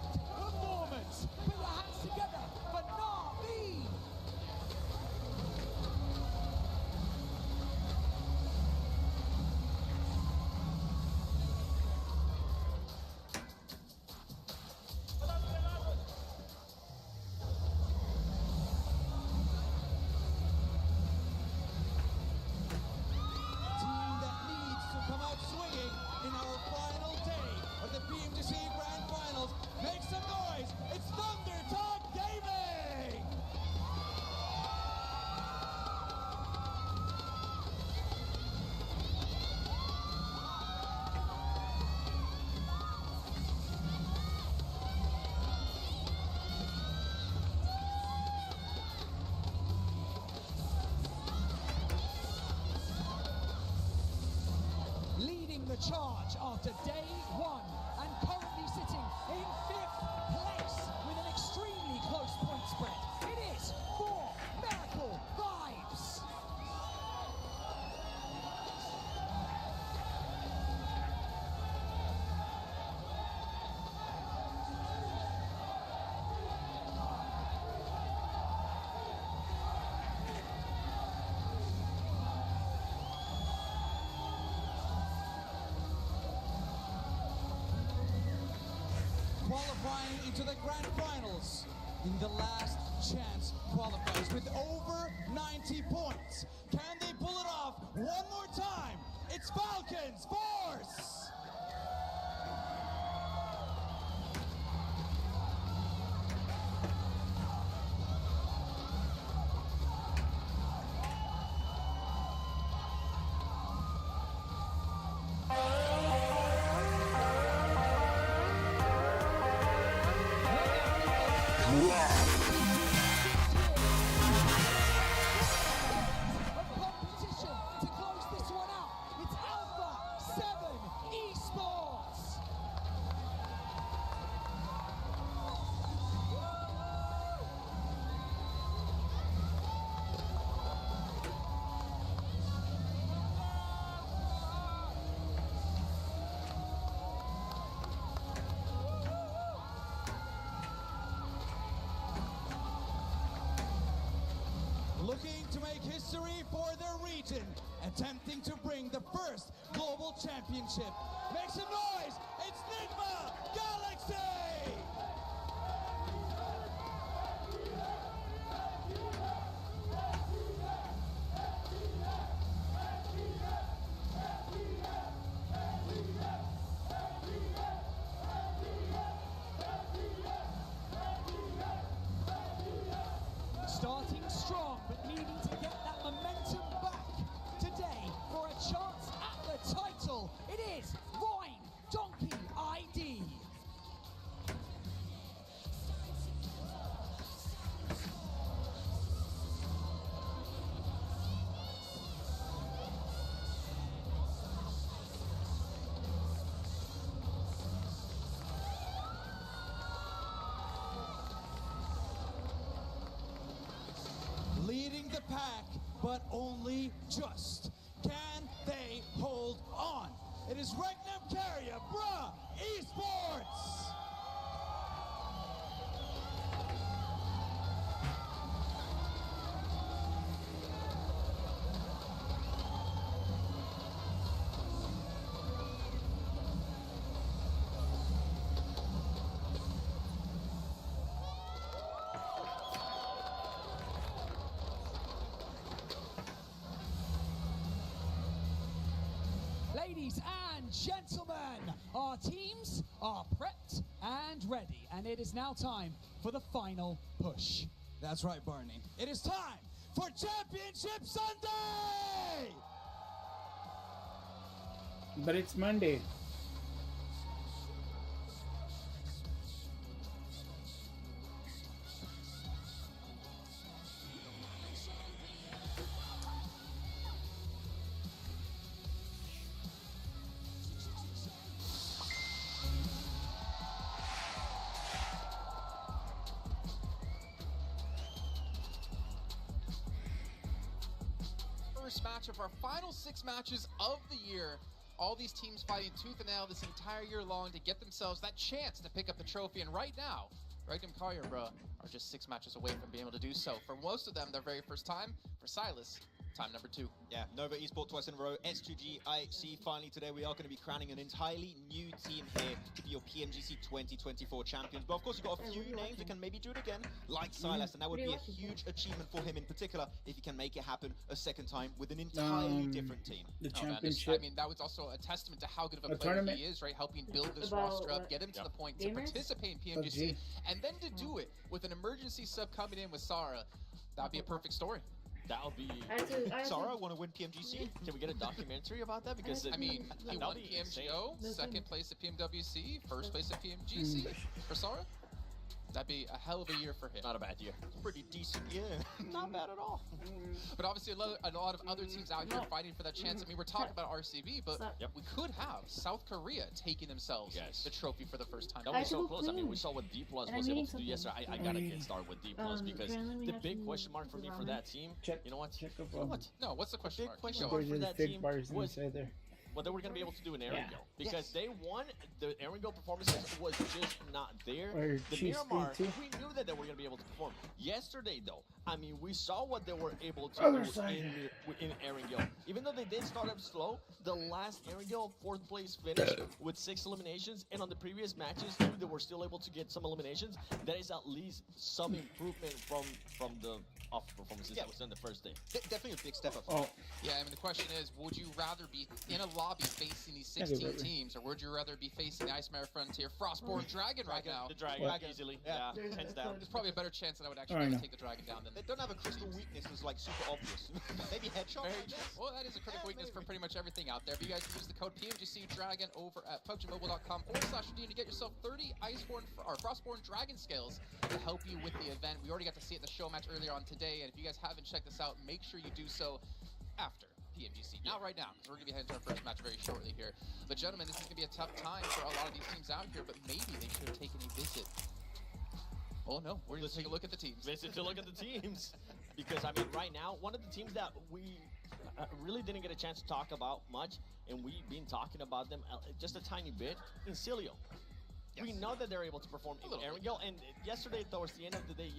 charge after day 1 and currently sitting in 5th place with an extremely close point spread. It is 4 Miracle Vibes. Qualifying into the grand finals in the last chance qualifiers with over 90 points. Can they pull it off one more time? It's Falcons Force! Competition to close this one out. It's Alpha 7 Esports. Looking to make history for their region, attempting to bring the first global championship. Make some noise! It's Nigma Galaxy! Starting strong, but needing to get that momentum back today for a chance at the title. It is Vine Donkey ID. Leading the pack, but only just. Can they hold on? It is Regnum Carrier, bruh, Esports! Ladies and gentlemen, our teams are prepped and ready, and it is now time for the final push. That's right, Barney. It is time for Championship Sunday! But it's Monday. First match of our final 6 matches of the year. All these teams fighting tooth and nail this entire year long to get themselves that chance to pick up the trophy. And right now, Regnum Carrier, bro, are just 6 matches away from being able to do so. For most of them, their very first time. For Silas, time number 2. Yeah, Nova Esports twice in a row, S2G, IHC. Finally today we are going to be crowning an entirely new team here to be your PMGC 2024 champions. But of course you've got a few names that can maybe do it again, like Silas, and that would be a huge achievement for him in particular if he can make it happen a second time with an entirely different team. The Oh, man, championship. I mean, that was also a testament to how good of a A player tournament. he is, right? Helping build this About roster up, what? get him to the point to Gamers? participate in PMGC, PUBG. and then to do it with an emergency sub coming in with Sarah. That'd be a perfect story. That'll be. Sarah, want to win PMGC? Can we get a documentary about that? Because I mean, he that'll won be insane. PMGO, second place at PMWC, first place at PMGC for Sarah. That'd be a hell of a year for him. Not a bad year. Pretty decent year. Not bad at all. But obviously, a lot of other teams out here fighting for that chance. I mean, we're talking about RCB, but we could have South Korea taking themselves the trophy for the first time. That was so close. I mean, we saw what D Plus was able to do yesterday. I gotta get started with D Plus because the big question mark for me for that team. You know what? No, what's the question mark? Big question mark for that team was there. what they were going to be able to do in Erangel. Because they won, the Erangel performances was just not there. The Miramar, we knew that they were going to be able to perform. Yesterday, though, I mean, we saw what they were able to do in Erangel. Even though they did start up slow, the last Erangel 4th place finish with 6 eliminations, and on the previous matches, too, they were still able to get some eliminations. That is at least some improvement from the off performances that was done the first day. Definitely a big step up. Yeah, I mean, the question is, would you rather be in a lobby facing these 16 teams, or would you rather be facing the Ice Mare Frontier Frostborn Dragon right now? The Dragon, easily. Yeah, hands down. There's probably a better chance that I would actually take the Dragon down than they don't have a crystal weakness that's like super obvious. Maybe headshot. Well, that is a critical weakness for pretty much everything out there. But you guys can use the code PMGC Dragon over at PUBGMobile.com/redeem to get yourself 30 Iceborne or Frostborn Dragon scales to help you with the event. We already got to see it in the show match earlier on today, and if you guys haven't checked this out, make sure you do so after PMGC. Not right now, because we're going to be heading to our first match very shortly here. But gentlemen, this is going to be a tough time for a lot of these teams out here, but maybe they should have taken a visit. Oh no, we're going to take a look at the teams. Visit to look at the teams. Because, I mean, right now, one of the teams that we really didn't get a chance to talk about much, and we've been talking about them just a tiny bit, Incilio. We know that they're able to perform in Erangel, and yesterday, towards the end of the day,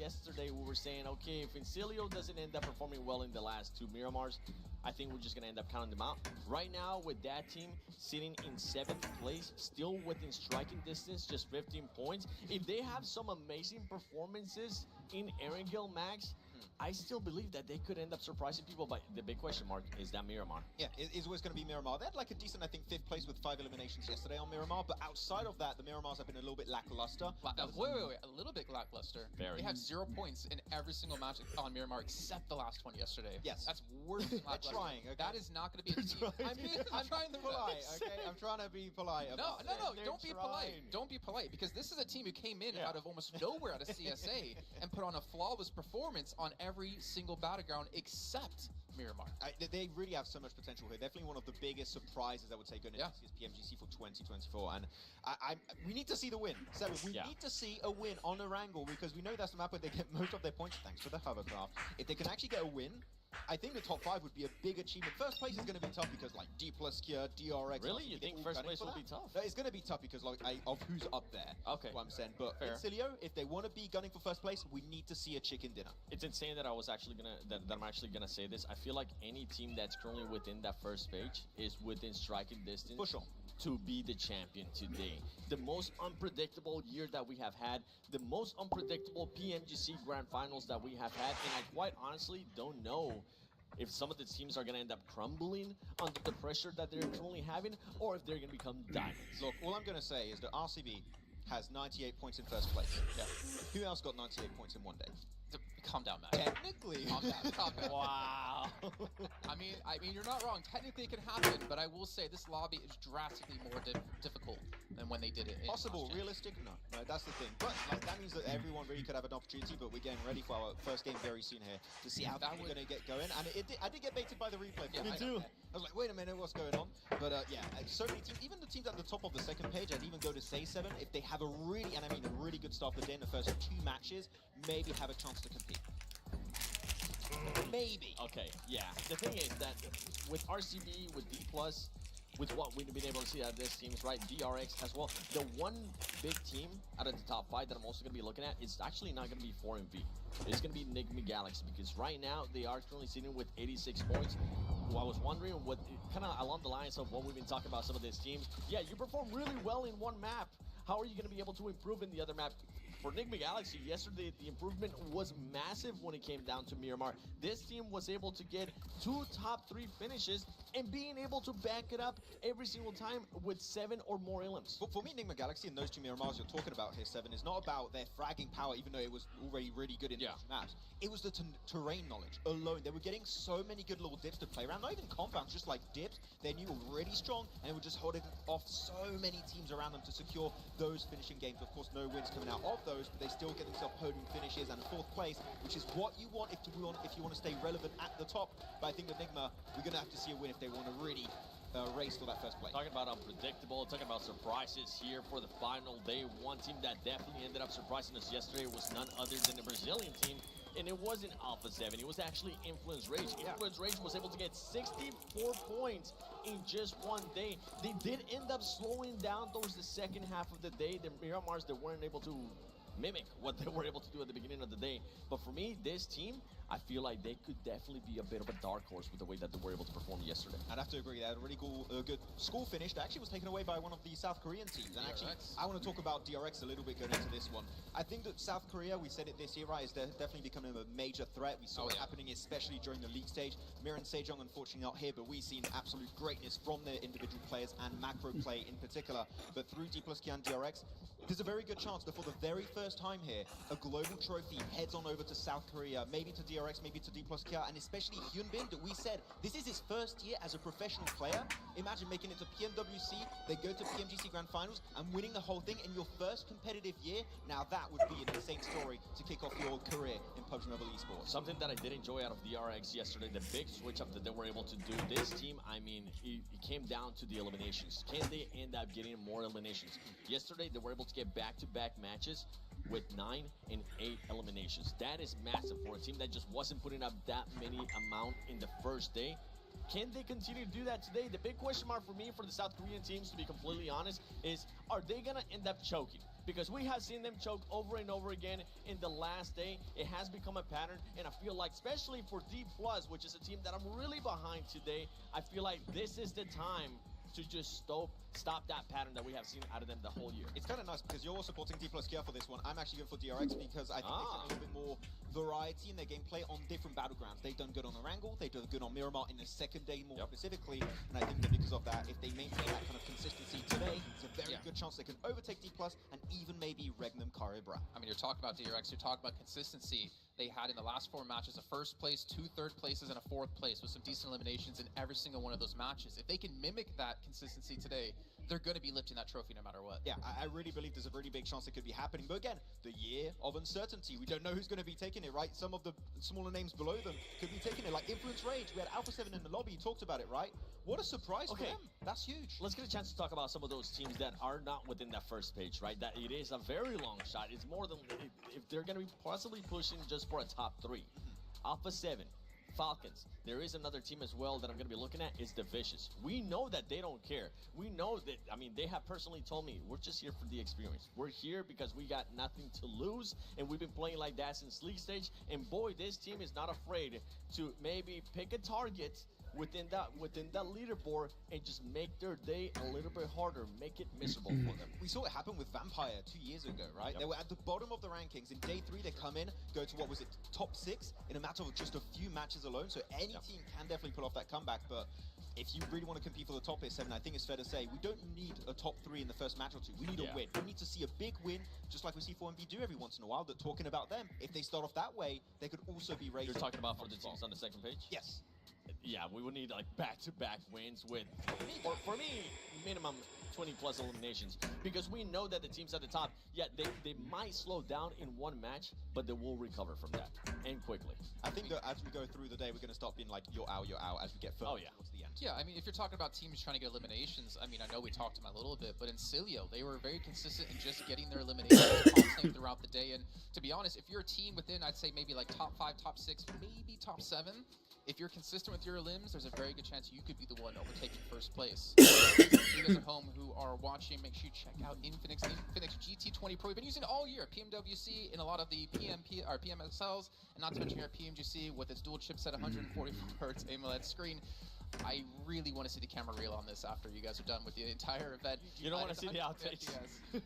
we were saying, okay, if Incilio doesn't end up performing well in the last 2 Miramars, I think we're just going to end up counting them out. Right now, with that team sitting in 7th place, still within striking distance, just 15 points, if they have some amazing performances in Erangel Max, I still believe that they could end up surprising people, but the big question mark is that Miramar. Yeah, it's always going to be Miramar. They had like a decent, I think, 5th place with 5 eliminations yesterday on Miramar, but outside of that, the Miramars have been a little bit lackluster. Wait, a little bit lackluster. They have 0 points in every single match on Miramar except the last one yesterday. Yes. That's worse than lackluster. They're trying, okay? That is not going to be a team. I'm trying to be polite, okay? I'm trying to be polite. No, don't be polite. Don't be polite, because this is a team who came in out of almost nowhere out of CSA and put on a flawless performance on every single battleground except Miramar. They really have so much potential here. Definitely one of the biggest surprises, I would say, going into this PMGC for 2024. And we need to see the win. So we need to see a win on Erangel, because we know that's the map where they get most of their points, thanks to the hovercraft. If they can actually get a win, I think the top 5 would be a big achievement. First place is going to be tough because, like, D+, Cure, DRX... Really? You think first place will be tough? No, it's going to be tough because, like, of who's up there. Okay. What I'm saying. But Incilio, if they want to be gunning for first place, we need to see a chicken dinner. It's insane that I'm actually gonna say this. I feel like any team that's currently within that first stage is within striking distance. For sure. To be the champion today. The most unpredictable year that we have had, the most unpredictable PMGC Grand Finals that we have had, and I quite honestly don't know if some of the teams are going to end up crumbling under the pressure that they're currently having, or if they're going to become diamonds. Look, all I'm going to say is that RCB has 98 points in first place. Yeah. Who else got 98 points in one day? Calm down, Matt. Technically. Calm down. Wow. I mean, you're not wrong. Technically, it can happen, but I will say this lobby is drastically more difficult than when they did it. Possible, realistic? No, that's the thing. But like that means that everyone really could have an opportunity. But we're getting ready for our first game very soon here to see how they're going to get going. And I did get baited by the replay. Yeah, me too. I was like, wait a minute, what's going on? But yeah, so many teams, even the teams at the top of the second page, I'd even go to say 7 if they have a really, and I mean a really good start of the day in the first 2 matches, maybe have a chance to compete. Maybe. Okay, yeah. The thing is that with RCB, with D+, with what we've been able to see out of this teams, right, DRX as well, the one big team out of the top 5 that I'm also going to be looking at is actually not going to be 4MV. It's going to be Enigma Galaxy, because right now they are currently sitting with 86 points. Well, I was wondering what, kind of along the lines of what we've been talking about some of these teams. Yeah, you perform really well in one map. How are you going to be able to improve in the other map? For Enigma Galaxy, yesterday the improvement was massive when it came down to Miramar. This team was able to get 2 top 3 finishes and being able to back it up every single time with 7 or more elims. For me, Enigma Galaxy and those 2 Miramars you're talking about here, 7, is not about their fragging power, even though it was already really good in those maps. It was the terrain knowledge alone. They were getting so many good little dips to play around, not even compounds, just like dips. They knew were really strong, and were just holding off so many teams around them to secure those finishing games. Of course, no wins coming out of those, but they still get themselves podium finishes and a 4th place, which is what you want if you want to stay relevant at the top. But I think Enigma, we're going to have to see a win if they want to really race for that 1st place. Talking about unpredictable, talking about surprises here for the final day. One team that definitely ended up surprising us yesterday was none other than the Brazilian team. And it wasn't Alpha 7, it was actually Influence Rage. Yeah. Influence Rage was able to get 64 points in just one day. They did end up slowing down towards the second half of the day. The Miramars, they weren't able to mimic what they were able to do at the beginning of the day. But for me, this team, I feel like they could definitely be a bit of a dark horse with the way that they were able to perform yesterday. I'd have to agree. They had a really cool, good school finish that actually was taken away by one of the South Korean teams. And actually, I want to talk about DRX a little bit going into this one. I think that South Korea, we said it this year, right, is definitely becoming a major threat. We saw it happening, especially during the league stage. Mir and Sejong, unfortunately, not here, but we've seen absolute greatness from their individual players and macro play in particular. But through D+ Kia and DRX, there's a very good chance that for the very first time here, a global trophy heads on over to South Korea, maybe to DRX, maybe to D+ Kia, and especially Hyunbin, that we said, this is his first year as a professional player. Imagine making it to PMWC, they go to PMGC Grand Finals, and winning the whole thing in your first competitive year. Now that would be an insane story to kick off your career in PUBG Mobile Esports. Something that I did enjoy out of DRX yesterday, the big switch up that they were able to do. This team, I mean, it came down to the eliminations. Can they end up getting more eliminations? Yesterday, they were able to get back-to-back matches with 9 and 8 eliminations. That is massive for a team that just wasn't putting up that many amount in the first day. Can they continue to do that today? The big question mark for me, for the South Korean teams, to be completely honest, is are they gonna end up choking? Because we have seen them choke over and over again in the last day. It has become a pattern, and I feel like, especially for D+, which is a team that I'm really behind today, I feel like this is the time to just stop that pattern that we have seen out of them the whole year. It's kind of nice because you're supporting D+ Kia for this one. I'm actually going for DRX because I think they get a little bit more variety in their gameplay on different battlegrounds. They've done good on Erangel, they've done good on Miramar in the second day more specifically, and I think that because of that, if they maintain that kind of consistency today, it's a very good chance they can overtake D+ and even maybe Regnum Karibra. I mean, you're talking about DRX, you're talking about consistency. They had in the last 4 matches a 1st place, 2 3rd places, and a 4th place with some decent eliminations in every single one of those matches. If they can mimic that consistency today, they're going to be lifting that trophy no matter what. Yeah, I really believe there's a really big chance it could be happening. But again, the year of uncertainty. We don't know who's going to be taking it, right? Some of the smaller names below them could be taking it, like Influence Rage. We had Alpha 7 in the lobby. You talked about it, right? What a surprise for them. That's huge. Let's get a chance to talk about some of those teams that are not within that first page, right? That it is a very long shot. It's more than if they're going to be possibly pushing just for a top 3. Alpha 7, Falcons. There is another team as well that I'm going to be looking at, is the Vicious. We know that they don't care. We know that, I mean, they have personally told me, we're just here for the experience. We're here because we got nothing to lose, and we've been playing like that since league stage. And boy, this team is not afraid to maybe pick a target within that leaderboard and just make their day a little bit harder, make it miserable for them. We saw it happen with Vampire 2 years ago, right? They were at the bottom of the rankings. In day 3, they come in, go to, what was it, top 6 in a matter of just a few matches alone. So any team can definitely pull off that comeback. But if you really want to compete for the top here, 7, I think it's fair to say we don't need a top 3 in the first match or 2. We need a win. We need to see a big win, just like we see 4MB do every once in a while. That talking about them, if they start off that way, they could also be raised. You're talking about for the teams on the second page? Yes. Yeah, we would need like back-to-back wins with, or for me, minimum 20+ eliminations, because we know that the teams at the top, they might slow down in one match, but they will recover from that, and quickly. I think that as we go through the day, we're going to start being like, you're out, as we get further towards the end. Yeah, I mean, if you're talking about teams trying to get eliminations, I mean, I know we talked to them a little bit, but in Cilio, they were very consistent in just getting their eliminations constantly throughout the day. And to be honest, if you're a team within, I'd say maybe like top 5, top 6, maybe top 7, if you're consistent with your limbs, there's a very good chance you could be the one overtaking first place. You guys at home who are watching, make sure you check out Infinix GT20 Pro. We've been using it all year, PMWC in a lot of the PMSLs, and not to mention here at PMGC with its dual chipset 144 Hz AMOLED screen. I really want to see the camera reel on this after you guys are done with the entire event. You don't want to see the outtakes. You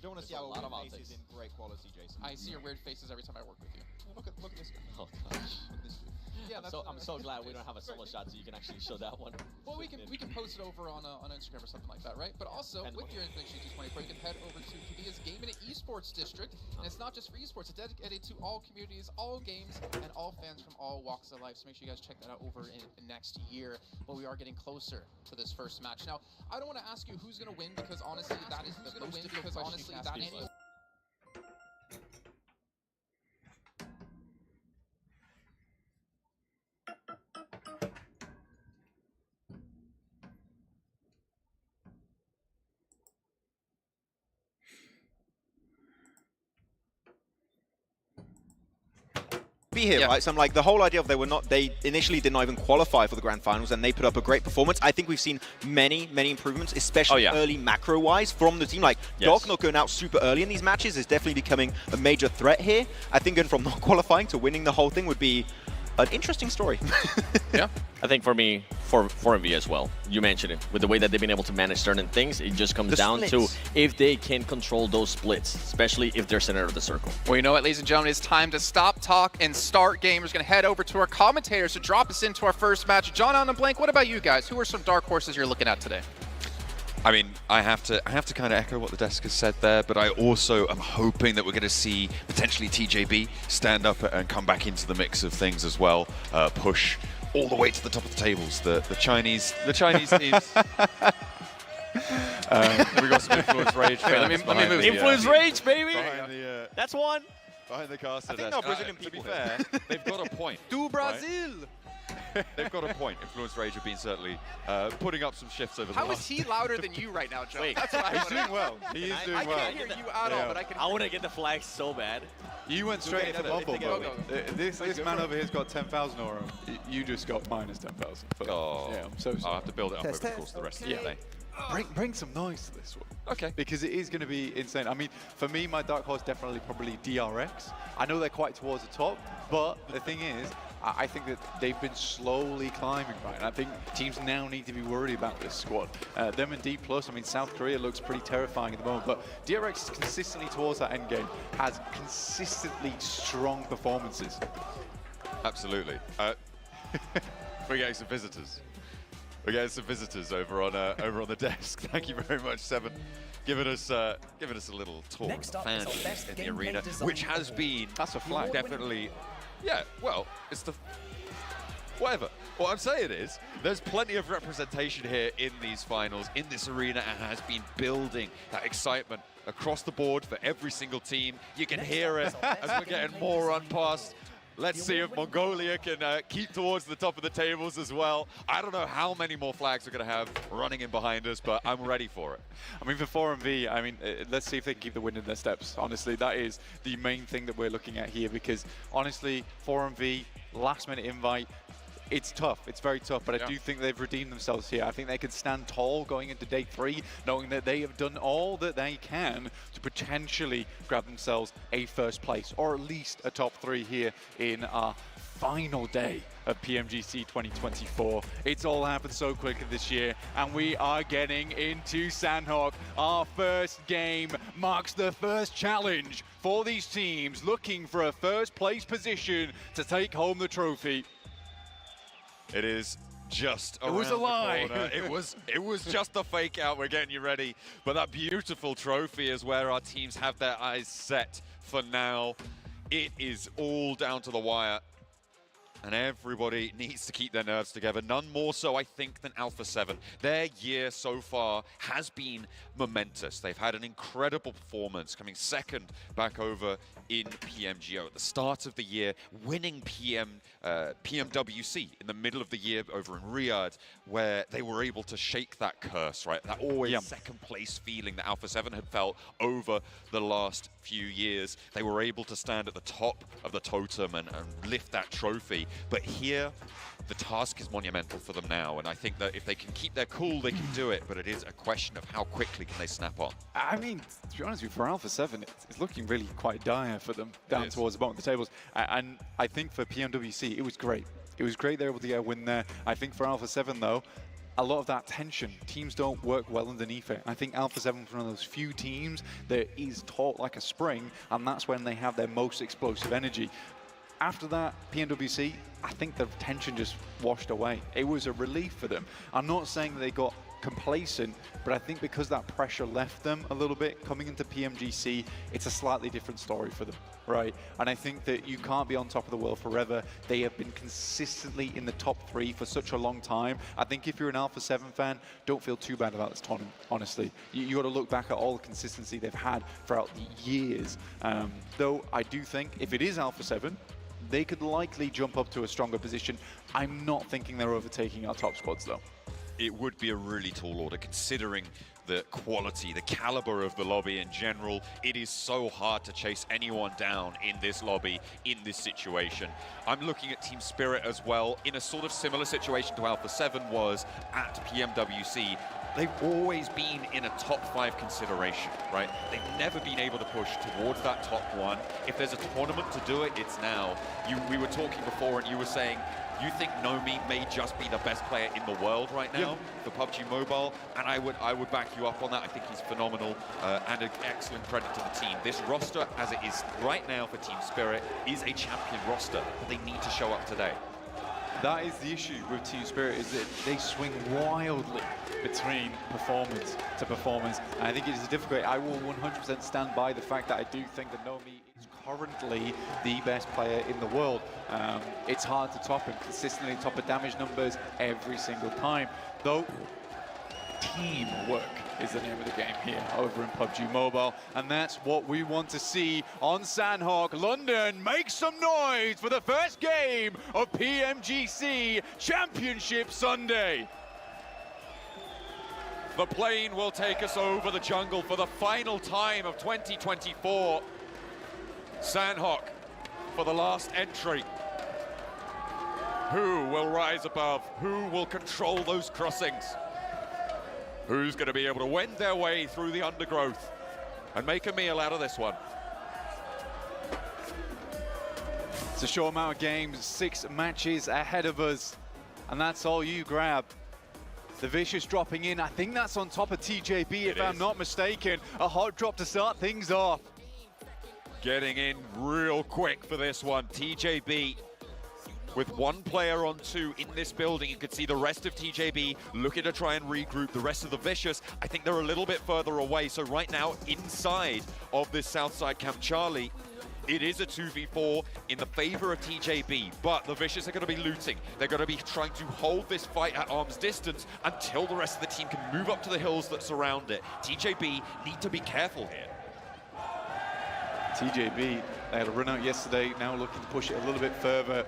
don't want to see our lot of weird faces in great quality, Jason. I see your weird faces every time I work with you. Look at this guy. Oh gosh. Look at this dude. Yeah, I'm so glad we don't have a solo shot so you can actually show that one. Well, we can post it over on Instagram or something like that, right? But also, with your Infinix GT20 Pro, you can head over to Pubg's Gaming and Esports District. And it's not just for esports, it's dedicated to all communities, all games, and all fans from all walks of life. So make sure you guys check that out over in the next year. But we are getting closer to this first match. Now, I don't want to ask you who's going to win, because honestly, that is the most difficult question you can ask. be here, right? So I'm like, the whole idea of they initially did not even qualify for the grand finals, and they put up a great performance. I think we've seen many improvements, especially early macro-wise from the team. Like, Doc not going out super early in these matches is definitely becoming a major threat here. I think going from not qualifying to winning the whole thing would be an interesting story. Yeah, I think for me, for MV as well, you mentioned it, with the way that they've been able to manage certain things, it just comes down to if they can control those splits, especially if they're center of the circle. Well, you know what, ladies and gentlemen, it's time to stop talk and start game. We're going to head over to our commentators to drop us into our first match. John on the blank, what about you guys? Who are some dark horses you're looking at today? I mean, I have to kind of echo what the desk has said there, but I also am hoping that we're going to see potentially TJB stand up and come back into the mix of things as well, push all the way to the top of the tables. The Chinese teams. We got some influence rage. Let me move. Influence rage, baby. That's one. Behind the caster I think desk. no Brazilian people. To be fair, they've got a point. Do Brazil. Right? They've got a point. Influence Rage have been certainly putting up some shifts over the last... How is he louder than you right now, Joe? Wait. That's what He's doing well. He is doing well. I can't hear you at all, but I can I want to get the flag so bad. You went straight into mobile mode. This man over here's got 10,000 aura. You just got minus 10,000. Oh, yeah, I'm so sorry. I'll have to build it up over the course of the rest of the day. Bring some noise to this one. Okay. Because it is going to be insane. I mean, for me, my dark horse definitely probably DRX. I know they're quite towards the top, but the thing is, I think that they've been slowly climbing, right? And I think teams now need to be worried about this squad. Them and D+, I mean, South Korea looks pretty terrifying at the moment, but DRX is consistently towards that end game, has consistently strong performances. Absolutely. We're getting some visitors. We're getting some visitors over on the desk. Thank you very much, Seven, giving us a little tour of the fans in the arena, which has been definitely. Yeah, well, it's the whatever. What I'm saying is, there's plenty of representation here in these finals, in this arena, and has been building that excitement across the board for every single team. You can hear it as we're getting more run past. Let's see if Mongolia can keep towards the top of the tables as well. I don't know how many more flags we're going to have running in behind us, but I'm ready for it. I mean, for 4MV, I mean, let's see if they can keep the wind in their steps. Honestly, that is the main thing that we're looking at here, because honestly, 4MV, last-minute invite, it's tough. It's very tough, but I do think they've redeemed themselves here. I think they can stand tall going into day 3, knowing that they have done all that they can to potentially grab themselves a first place, or at least a top 3 here in our final day of PMGC 2024. It's all happened so quickly this year, and we are getting into Sandhawk. Our first game marks the first challenge for these teams looking for a first place position to take home the trophy. It is just around It was a lie. the corner. It was just a fake out. We're getting you ready. But that beautiful trophy is where our teams have their eyes set for now. It is all down to the wire. And everybody needs to keep their nerves together. None more so, I think, than Alpha 7. Their year so far has been momentous. They've had an incredible performance, coming second back over in PMGO at the start of the year, winning PMWC in the middle of the year over in Riyadh, where they were able to shake that curse, right? That always second place feeling that Alpha 7 had felt over the last few years. They were able to stand at the top of the totem and lift that trophy. But here, the task is monumental for them now, and I think that if they can keep their cool, they can do it, but it is a question of how quickly can they snap on. I mean, to be honest with you, for Alpha 7, it's looking really quite dire for them down towards the bottom of the tables. And I think for PMWC, it was great. It was great they were able to get a win there. I think for Alpha 7, though, a lot of that tension, teams don't work well underneath it. I think Alpha 7 is one of those few teams that is taut like a spring, and that's when they have their most explosive energy. After that, PMWC, I think the tension just washed away. It was a relief for them. I'm not saying they got complacent, but I think because that pressure left them a little bit coming into PMGC, it's a slightly different story for them, right? And I think that you can't be on top of the world forever. They have been consistently in the top 3 for such a long time. I think if you're an Alpha 7 fan, don't feel too bad about this tournament, honestly. You got to look back at all the consistency they've had throughout the years. Though I do think if it is Alpha 7, they could likely jump up to a stronger position. I'm not thinking they're overtaking our top squads, though. It would be a really tall order, considering the quality, the caliber of the lobby in general. It is so hard to chase anyone down in this lobby, in this situation. I'm looking at Team Spirit as well, in a sort of similar situation to Alpha 7 was at PMWC. They've always been in a top 5 consideration, right? They've never been able to push towards that top 1. If there's a tournament to do it, it's now. We were talking before and you were saying, you think Nomi may just be the best player in the world right now for PUBG Mobile, and I would back you up on that. I think he's phenomenal and an excellent credit to the team. This roster, as it is right now for Team Spirit, is a champion roster, but they need to show up today. That is the issue with Team Spirit, is that they swing wildly between performance to performance. And I think it is difficult. I will 100% stand by the fact that I do think that Nomi is currently the best player in the world. It's hard to top him, consistently top of damage numbers every single time. Though, teamwork is the name of the game here over in PUBG Mobile, and that's what we want to see on Sandhawk. London, make some noise for the first game of PMGC Championship Sunday. The plane will take us over the jungle for the final time of 2024. Sandhawk for the last entry. Who will rise above? Who will control those crossings? Who's going to be able to wend their way through the undergrowth and make a meal out of this one? It's a short amount of games, 6 matches ahead of us, and that's all you grab. The Vicious dropping in, I think that's on top of TJB if I'm not mistaken. A hot drop to start things off. Getting in real quick for this one, TJB. With 1 player on 2 in this building, you could see the rest of TJB looking to try and regroup. The rest of the Vicious, I think they're a little bit further away. So right now, inside of this Southside Camp Charlie, it is a 2v4 in the favor of TJB, but the Vicious are going to be looting. They're going to be trying to hold this fight at arm's distance until the rest of the team can move up to the hills that surround it. TJB need to be careful here. TJB, they had a run out yesterday, now looking to push it a little bit further.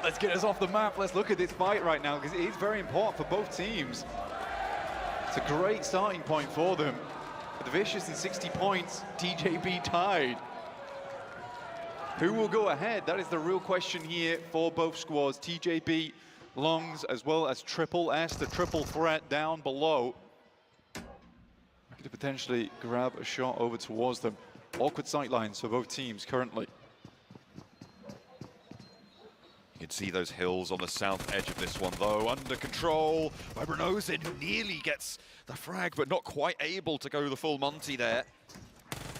Let's get us off the map. Let's look at this fight right now, because it is very important for both teams. It's a great starting point for them. The Vicious in 60 points, TJB tied. Who will go ahead? That is the real question here for both squads. TJB, Longs, as well as Triple S, the triple threat down below. Could potentially grab a shot over towards them. Awkward sight lines for both teams currently. You can see those hills on the south edge of this one, though, under control by Brenozin, who nearly gets the frag, but not quite able to go the full Monty there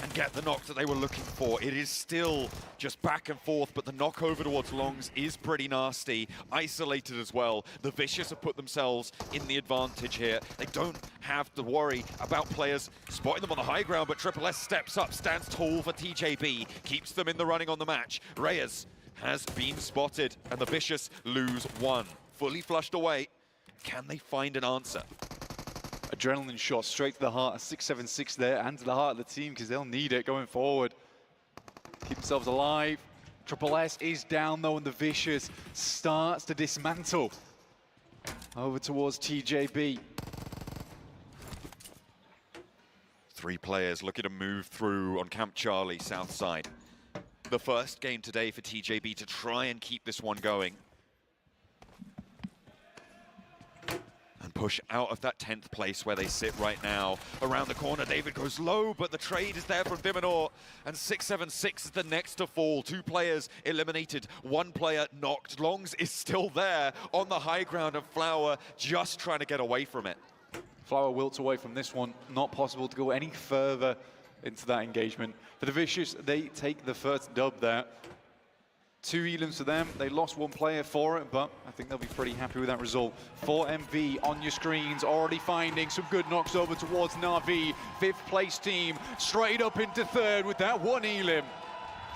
and get the knock that they were looking for. It is still just back and forth, but the knock over towards Longs is pretty nasty. Isolated as well. The Vicious have put themselves in the advantage here. They don't have to worry about players spotting them on the high ground, but Triple S steps up, stands tall for TJB, keeps them in the running on the match. Reyes has been spotted, and the Vicious lose 1. Fully flushed away. Can they find an answer? Adrenaline shot straight to the heart, a 676 there, and to the heart of the team, because they'll need it going forward. Keep themselves alive. Triple S is down though, and the Vicious starts to dismantle. Over towards TJB. 3 players looking to move through on Camp Charlie, south side. The first game today for TJB to try and keep this one going. And push out of that 10th place where they sit right now. Around the corner, David goes low, but the trade is there from Viminor. And 676 is the next to fall. 2 players eliminated, 1 player knocked. Longs is still there on the high ground, and Flower just trying to get away from it. Flower wilts away from this one. Not possible to go any further into that engagement. For the Vicious, they take the first dub there. 2 elims for them. They lost 1 player for it, but I think they'll be pretty happy with that result. 4MV on your screens, already finding some good knocks over towards Na'Vi. 5th place team, straight up into 3rd with that 1 elim.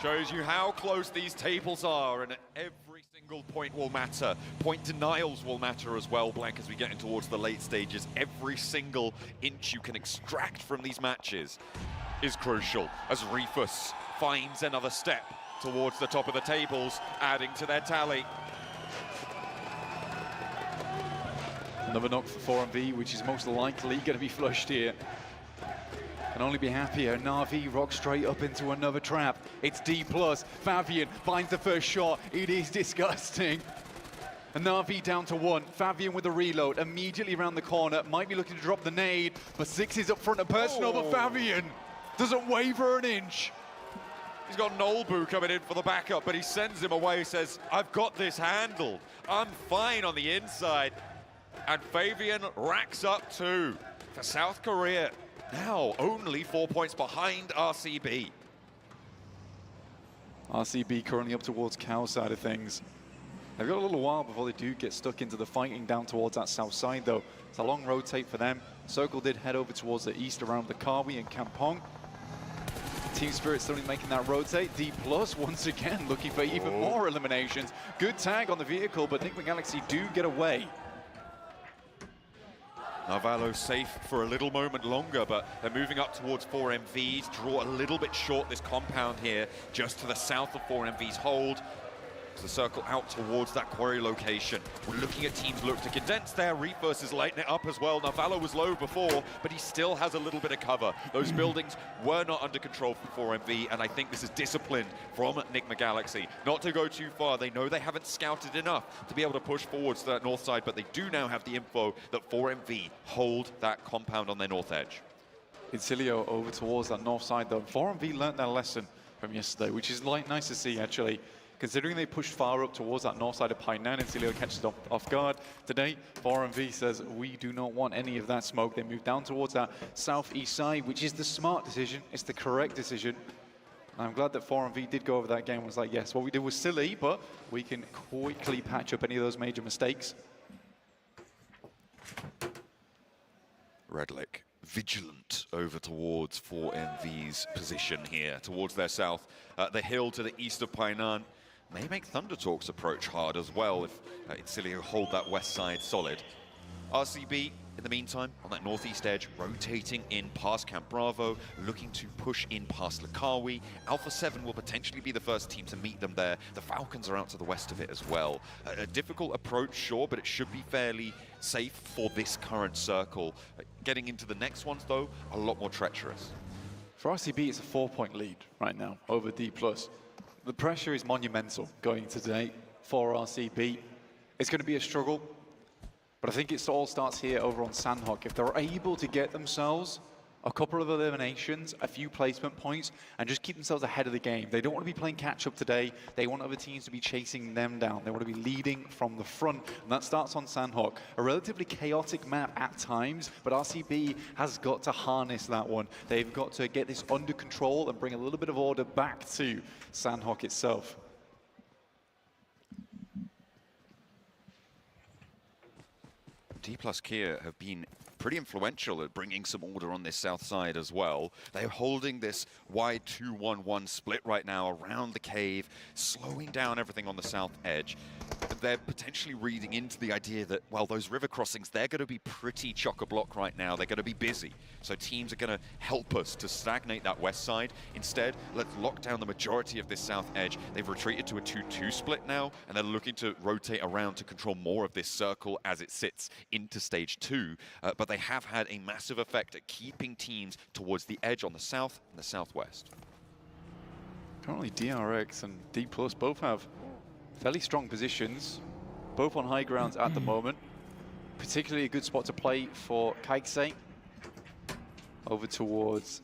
Shows you how close these tables are, and every single point will matter. Point denials will matter as well, Blank, as we get in towards the late stages. Every single inch you can extract from these matches is crucial, as Refus finds another step towards the top of the tables, adding to their tally. Another knock for 4MV, which is most likely going to be flushed here. Can only be happier. Na'Vi rocks straight up into another trap. It's D+. Fabian finds the first shot. It is disgusting. And Na'Vi down to 1. Fabian with a reload. Immediately around the corner. Might be looking to drop the nade. But 6 is up front of personal. But Fabian doesn't waver an inch. He's got Nolbu coming in for the backup, but he sends him away. He says, I've got this handled. I'm fine on the inside. And Fabian racks up 2 for South Korea. Now only 4 points behind RCB. RCB currently up towards Cal's side of things. They've got a little while before they do get stuck into the fighting down towards that south side, though. It's a long rotate for them. Circle did head over towards the east around the Kawi and Kampong. Team Spirit still making that rotate. D+ once again looking for even more eliminations. Good tag on the vehicle, but Nick Galaxy do get away. Narvalo safe for a little moment longer, but they're moving up towards 4MVs. Draw a little bit short this compound here, just to the south of 4MV's hold. The circle out towards that quarry location. We're looking at teams look to condense there. Reefers is lighting it up as well. Narvalo was low before, but he still has a little bit of cover. Those buildings were not under control for 4MV, and I think this is disciplined from Nick Galaxy. Not to go too far. They know they haven't scouted enough to be able to push forwards to that north side, but they do now have the info that 4MV hold that compound on their north edge. Incilio over towards that north side, though. 4MV learnt their lesson from yesterday, which is nice to see, actually. Considering they pushed far up towards that north side of Pine 9, and Cilio catches it off guard. Today, 4MV says, we do not want any of that smoke. They move down towards that southeast side, which is the smart decision. It's the correct decision. And I'm glad that 4MV did go over that game and was like, yes, what we did was silly, but we can quickly patch up any of those major mistakes. Redlick vigilant over towards 4MV's position here, towards their south. The hill to the east of Painan may make Thunder Talk's approach hard as well if Incilio hold that west side solid. RCB, in the meantime, on that northeast edge, rotating in past Camp Bravo, looking to push in past Lakawi. Alpha 7 will potentially be the first team to meet them there. The Falcons are out to the west of it as well. A difficult approach, sure, but it should be fairly safe for this current circle. Getting into the next ones, though, a lot more treacherous. For RCB, it's a 4-point lead right now over D+. The pressure is monumental going today for RCB. It's going to be a struggle, but I think it all starts here over on Sandhawk. If they're able to get themselves a couple of eliminations, a few placement points, and just keep themselves ahead of the game. They don't want to be playing catch-up today. They want other teams to be chasing them down. They want to be leading from the front, and that starts on Sandhawk. A relatively chaotic map at times, but RCB has got to harness that one. They've got to get this under control and bring a little bit of order back to Sandhawk itself. D+ Kia have been pretty influential at bringing some order on this south side as well. They're holding this wide 2-1-1 split right now around the cave, slowing down everything on the south edge. They're potentially reading into the idea that, well, those river crossings, they're going to be pretty chock-a-block right now. They're going to be busy. So teams are going to help us to stagnate that west side. Instead, let's lock down the majority of this south edge. They've retreated to a 2-2 split now, and they're looking to rotate around to control more of this circle as it sits into stage 2. But they have had a massive effect at keeping teams towards the edge on the south and the southwest. Currently, DRX and D+ both have fairly strong positions, both on high grounds at the moment. Particularly a good spot to play for Kaikse. Over towards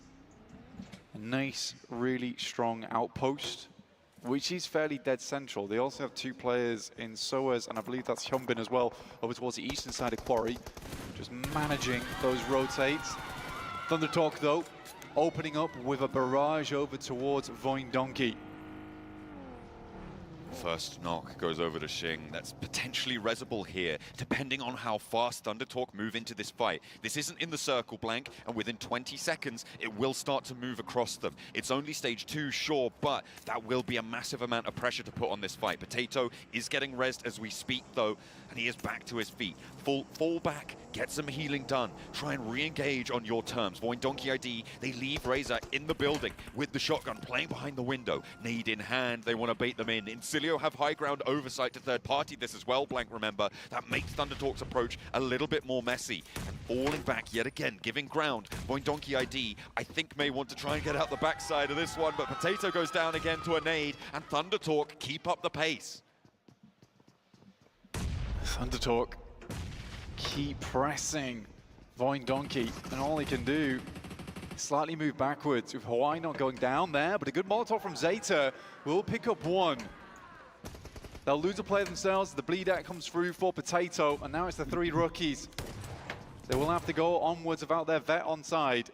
a nice, really strong outpost, which is fairly dead central. They also have 2 players in Soas, and I believe that's Hyunbin as well, over towards the eastern side of Quarry, just managing those rotates. Thunder Talk, though, opening up with a barrage over towards Voin Donkey. First knock goes over to Xing. That's potentially resible here, depending on how fast Thunder Talk move into this fight. This isn't in the circle blank, and within 20 seconds, it will start to move across them. It's only stage 2, sure, but that will be a massive amount of pressure to put on this fight. Potato is getting rezzed as we speak, though, and he is back to his feet. Fall back, get some healing done. Try and re-engage on your terms. Voin Donkey ID, they leave Razor in the building with the shotgun, playing behind the window. Nade in hand, they want to bait them in. Incilio Incilio have high ground oversight to third party this as well, Blank, remember. That makes Thundertalk's approach a little bit more messy. And falling back yet again, giving ground. Donkey ID, I think, may want to try and get out the backside of this one, but Potato goes down again to a nade, and Thundertalk keep up the pace. Thundertalk keep pressing Donkey, and all he can do is slightly move backwards with Hawaii not going down there, but a good Molotov from Zeta will pick up one. They'll lose a player themselves, the bleed out comes through for Potato, and now it's the 3 rookies. They will have to go onwards without their vet on side.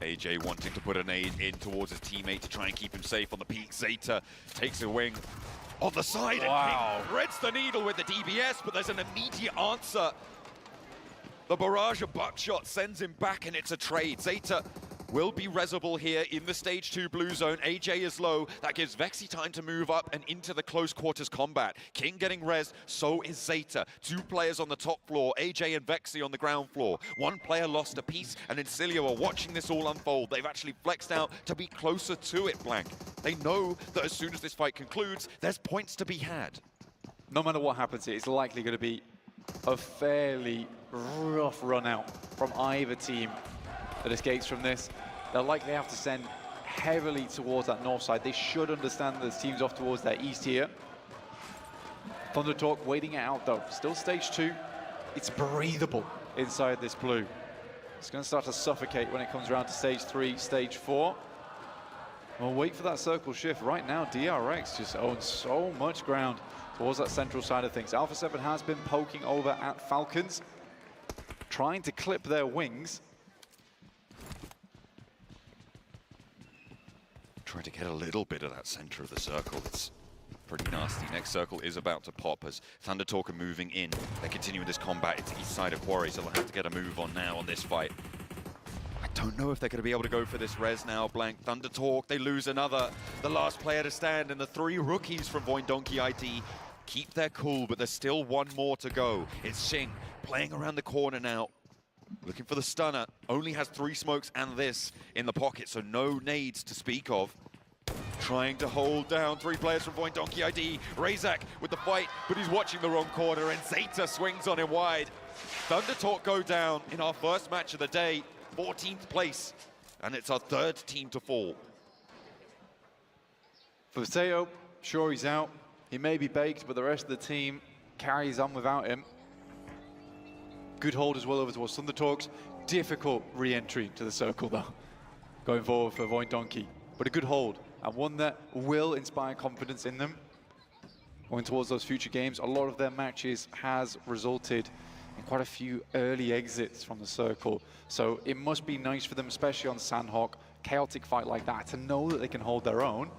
AJ wanting to put a nade in towards his teammate to try and keep him safe on the peak. Zeta takes a wing on the side, wow, and King threads the needle with the DBS, but there's an immediate answer. The barrage of buckshot sends him back, and it's a trade. Zeta will be resable here in the stage 2 blue zone. AJ is low. That gives Vexy time to move up and into the close quarters combat. King getting rezzed, so is Zeta. 2 players on the top floor, AJ and Vexy on the ground floor. 1 player lost a piece, and Incilio are watching this all unfold. They've actually flexed out to be closer to it, Blank. They know that as soon as this fight concludes, there's points to be had. No matter what happens here, it's likely going to be a fairly rough run out from either team that escapes from this. They'll likely have to send heavily towards that north side. They should understand that this team's off towards their east here. Thundertalk waiting it out though. Still stage 2. It's breathable inside this blue. It's going to start to suffocate when it comes around to stage 3, stage 4. We'll wait for that circle shift. Right now, DRX just owns so much ground towards that central side of things. Alpha 7 has been poking over at Falcons, trying to clip their wings. Trying to get a little bit of that center of the circle. It's pretty nasty. Next circle is about to pop as Thundertalk are moving in. They're continuing this combat. It's east side of Quarry, so they'll have to get a move on now on this fight. I don't know if they're going to be able to go for this res now, Blank. Thundertalk, they lose another. The last player to stand, and the 3 rookies from Donkey ID keep their cool, but there's still 1 more to go. It's Sing playing around the corner now. Looking for the stunner, only has 3 smokes and this in the pocket, so no nades to speak of. Trying to hold down 3 players from Donkey ID. Razak with the fight, but he's watching the wrong corner, and Zeta swings on him wide. Thundertalk go down in our first match of the day, 14th place, and it's our 3rd team to fall. For Potato, sure he's out. He may be baked, but the rest of the team carries on without him. Good hold as well over towards Thundertalks. Difficult re-entry to the circle though, going forward for Donkey. But a good hold, and one that will inspire confidence in them. Going towards those future games, a lot of their matches has resulted in quite a few early exits from the circle. So it must be nice for them, especially on Sandhawk, chaotic fight like that, to know that they can hold their own.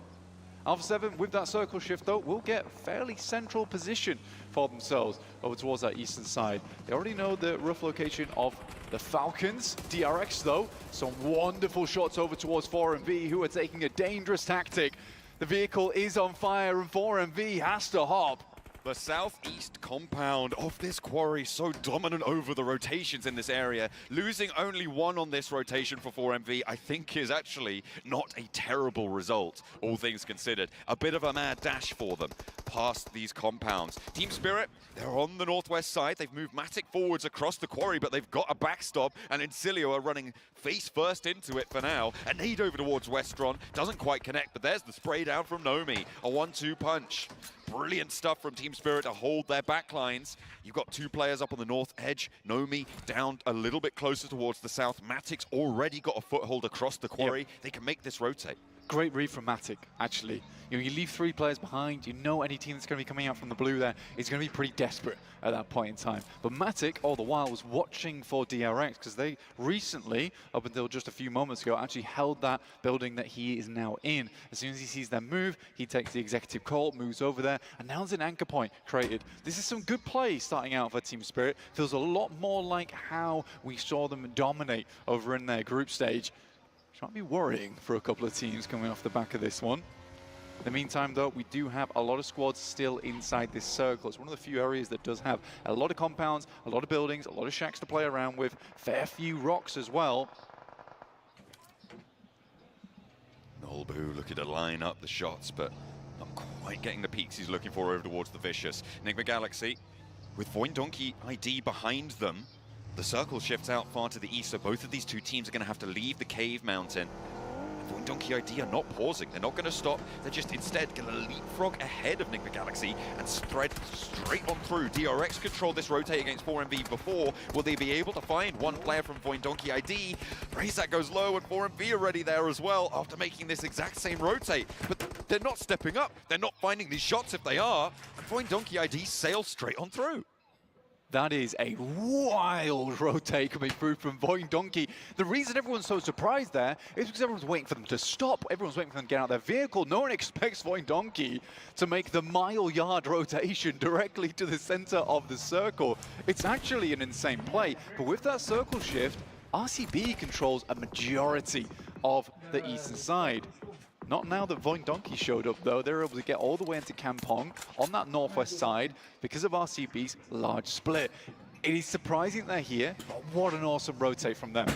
Alpha 7, with that circle shift though, will get fairly central position for themselves over towards that eastern side. They already know the rough location of the Falcons. DRX though, some wonderful shots over towards 4MV, who are taking a dangerous tactic. The vehicle is on fire and 4MV has to hop. The southeast compound of this quarry so dominant over the rotations in this area. Losing only 1 on this rotation for 4MV, I think, is actually not a terrible result, all things considered. A bit of a mad dash for them past these compounds. Team Spirit, they're on the northwest side. They've moved Matic forwards across the quarry, but they've got a backstop, and Incilio are running face first into it for now. A nade over towards Westron, doesn't quite connect, but there's the spray down from Nomi. A 1-2 punch. Brilliant stuff from Team Spirit to hold their backlines. You've got 2 players up on the north edge. Nomi down a little bit closer towards the south. Matic's already got a foothold across the quarry. Yep. They can make this rotate. Great read from Matic, actually. You leave 3 players behind, you know any team that's going to be coming out from the blue there is going to be pretty desperate at that point in time. But Matic, all the while, was watching for DRX because they recently, up until just a few moments ago, actually held that building that he is now in. As soon as he sees them move, he takes the executive call, moves over there, and now there's an anchor point created. This is some good play starting out for Team Spirit. Feels a lot more like how we saw them dominate over in their group stage. Which might be worrying for a couple of teams coming off the back of this one. In the meantime, though, we do have a lot of squads still inside this circle. It's one of the few areas that does have a lot of compounds, a lot of buildings, a lot of shacks to play around with, fair few rocks as well. Nolbu looking to line up the shots, but Not quite getting the peaks he's looking for over towards the Vicious. Enigma Galaxy with Void Donkey ID behind them. The circle shifts out far to the east, so both of these two teams are going to have to leave the cave mountain. Void Donkey ID are not pausing. They're not going to stop. They're just instead going to leapfrog ahead of Enigma Galaxy and spread straight on through. DRX controlled this rotate against 4MV before. Will they be able to find one player from Void Donkey ID? Razak goes low and 4MV are ready there as well after making this exact same rotate. But they're not stepping up. They're not finding these shots if they are. And Void Donkey ID sails straight on through. That is a wild rotate coming through from Void Donkey. The reason everyone's so surprised there is because everyone's waiting for them to stop. Everyone's waiting for them to get out of their vehicle. No one expects Void Donkey to make the mile-yard rotation directly to the center of the circle. It's actually an insane play, but with that circle shift, RCB controls a majority of the eastern side. Not now that Void Donkey showed up, though. They're able to get all the way into Kampong on that northwest side because of RCB's large split. It is surprising they're here, but what an awesome rotate from them.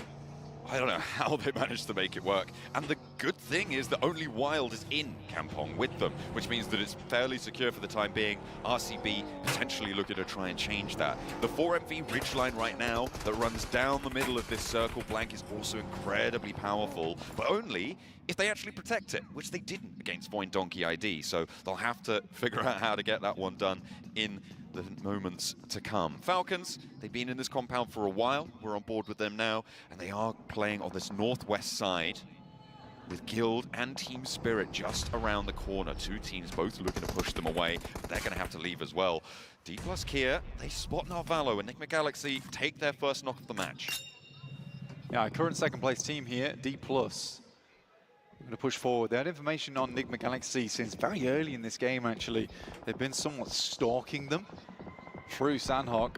I don't know how they managed to make it work. And the good thing is that only Wild is in Kampong with them, which means that it's fairly secure for the time being. RCB potentially looking to try and change that. The 4MV ridgeline right now that runs down the middle of this circle blank is also incredibly powerful, but only if they actually protect it, which they didn't against Void Donkey ID. So they'll have to figure out how to get that one done in the moments to come. Falcons, they've been in this compound for a while. We're on board with them now, and they are playing on this northwest side with Guild and Team Spirit just around the corner. Two teams both looking to push them away. They're going to have to leave as well. D+ Kia, they spot Narvalo, and Enigma Galaxy take their first knock of the match. Yeah, current second place team here, D+. Going to push forward. They had information on Enigma Galaxy since very early in this game, actually. They've been somewhat stalking them through Sandhawk.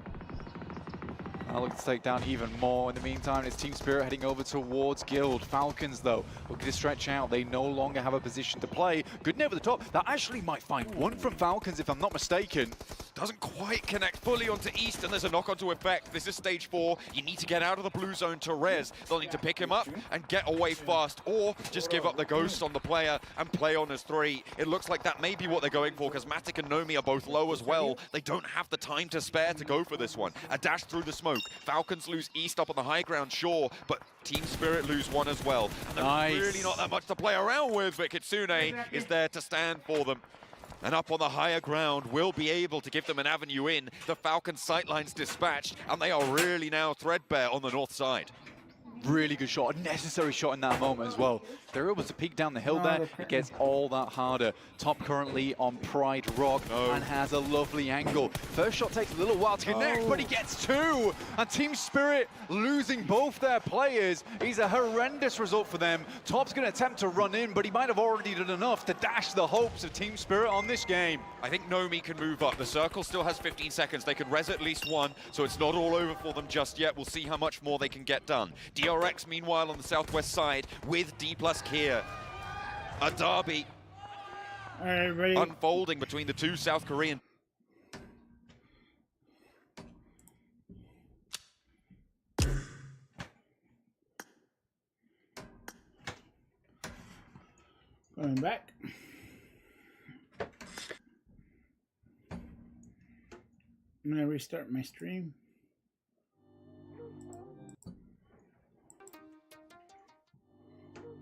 Now looking to take down even more. In the meantime, it's Team Spirit heading over towards Guild. Falcons, though, looking to stretch out. They no longer have a position to play. Good near the top. That actually might find one from Falcons, if I'm not mistaken. Doesn't quite connect fully onto East, and there's a knock-onto effect. This is stage 4. You need to get out of the blue zone to res. They'll need to pick him up and get away fast, or just give up the ghost on the player and play on as 3. It looks like that may be what they're going for, because Matic and Nomi are both low as well. They don't have the time to spare to go for this one. A dash through the smoke. Falcons lose East up on the high ground, sure, but Team Spirit lose one as well. And there's really not that much to play around with, but Kitsune is there to stand for them. And up on the higher ground will be able to give them an avenue in. The Falcons sightlines dispatched, and they are really now threadbare on the north side. Really good shot, a necessary shot in that moment as well. They're able to peek down the hill there. It gets all that harder. Top currently on Pride Rock and has a lovely angle. First shot takes a little while to connect, but he gets 2. And Team Spirit losing both their players is a horrendous result for them. Top's going to attempt to run in, but he might have already done enough to dash the hopes of Team Spirit on this game. I think Nomi can move up. The circle still has 15 seconds. They can res at least one, so it's not all over for them just yet. We'll see how much more they can get done. DRX, meanwhile, on the southwest side with D+ Kia. A derby unfolding between the two South Korean. Going back. I'm gonna restart my stream.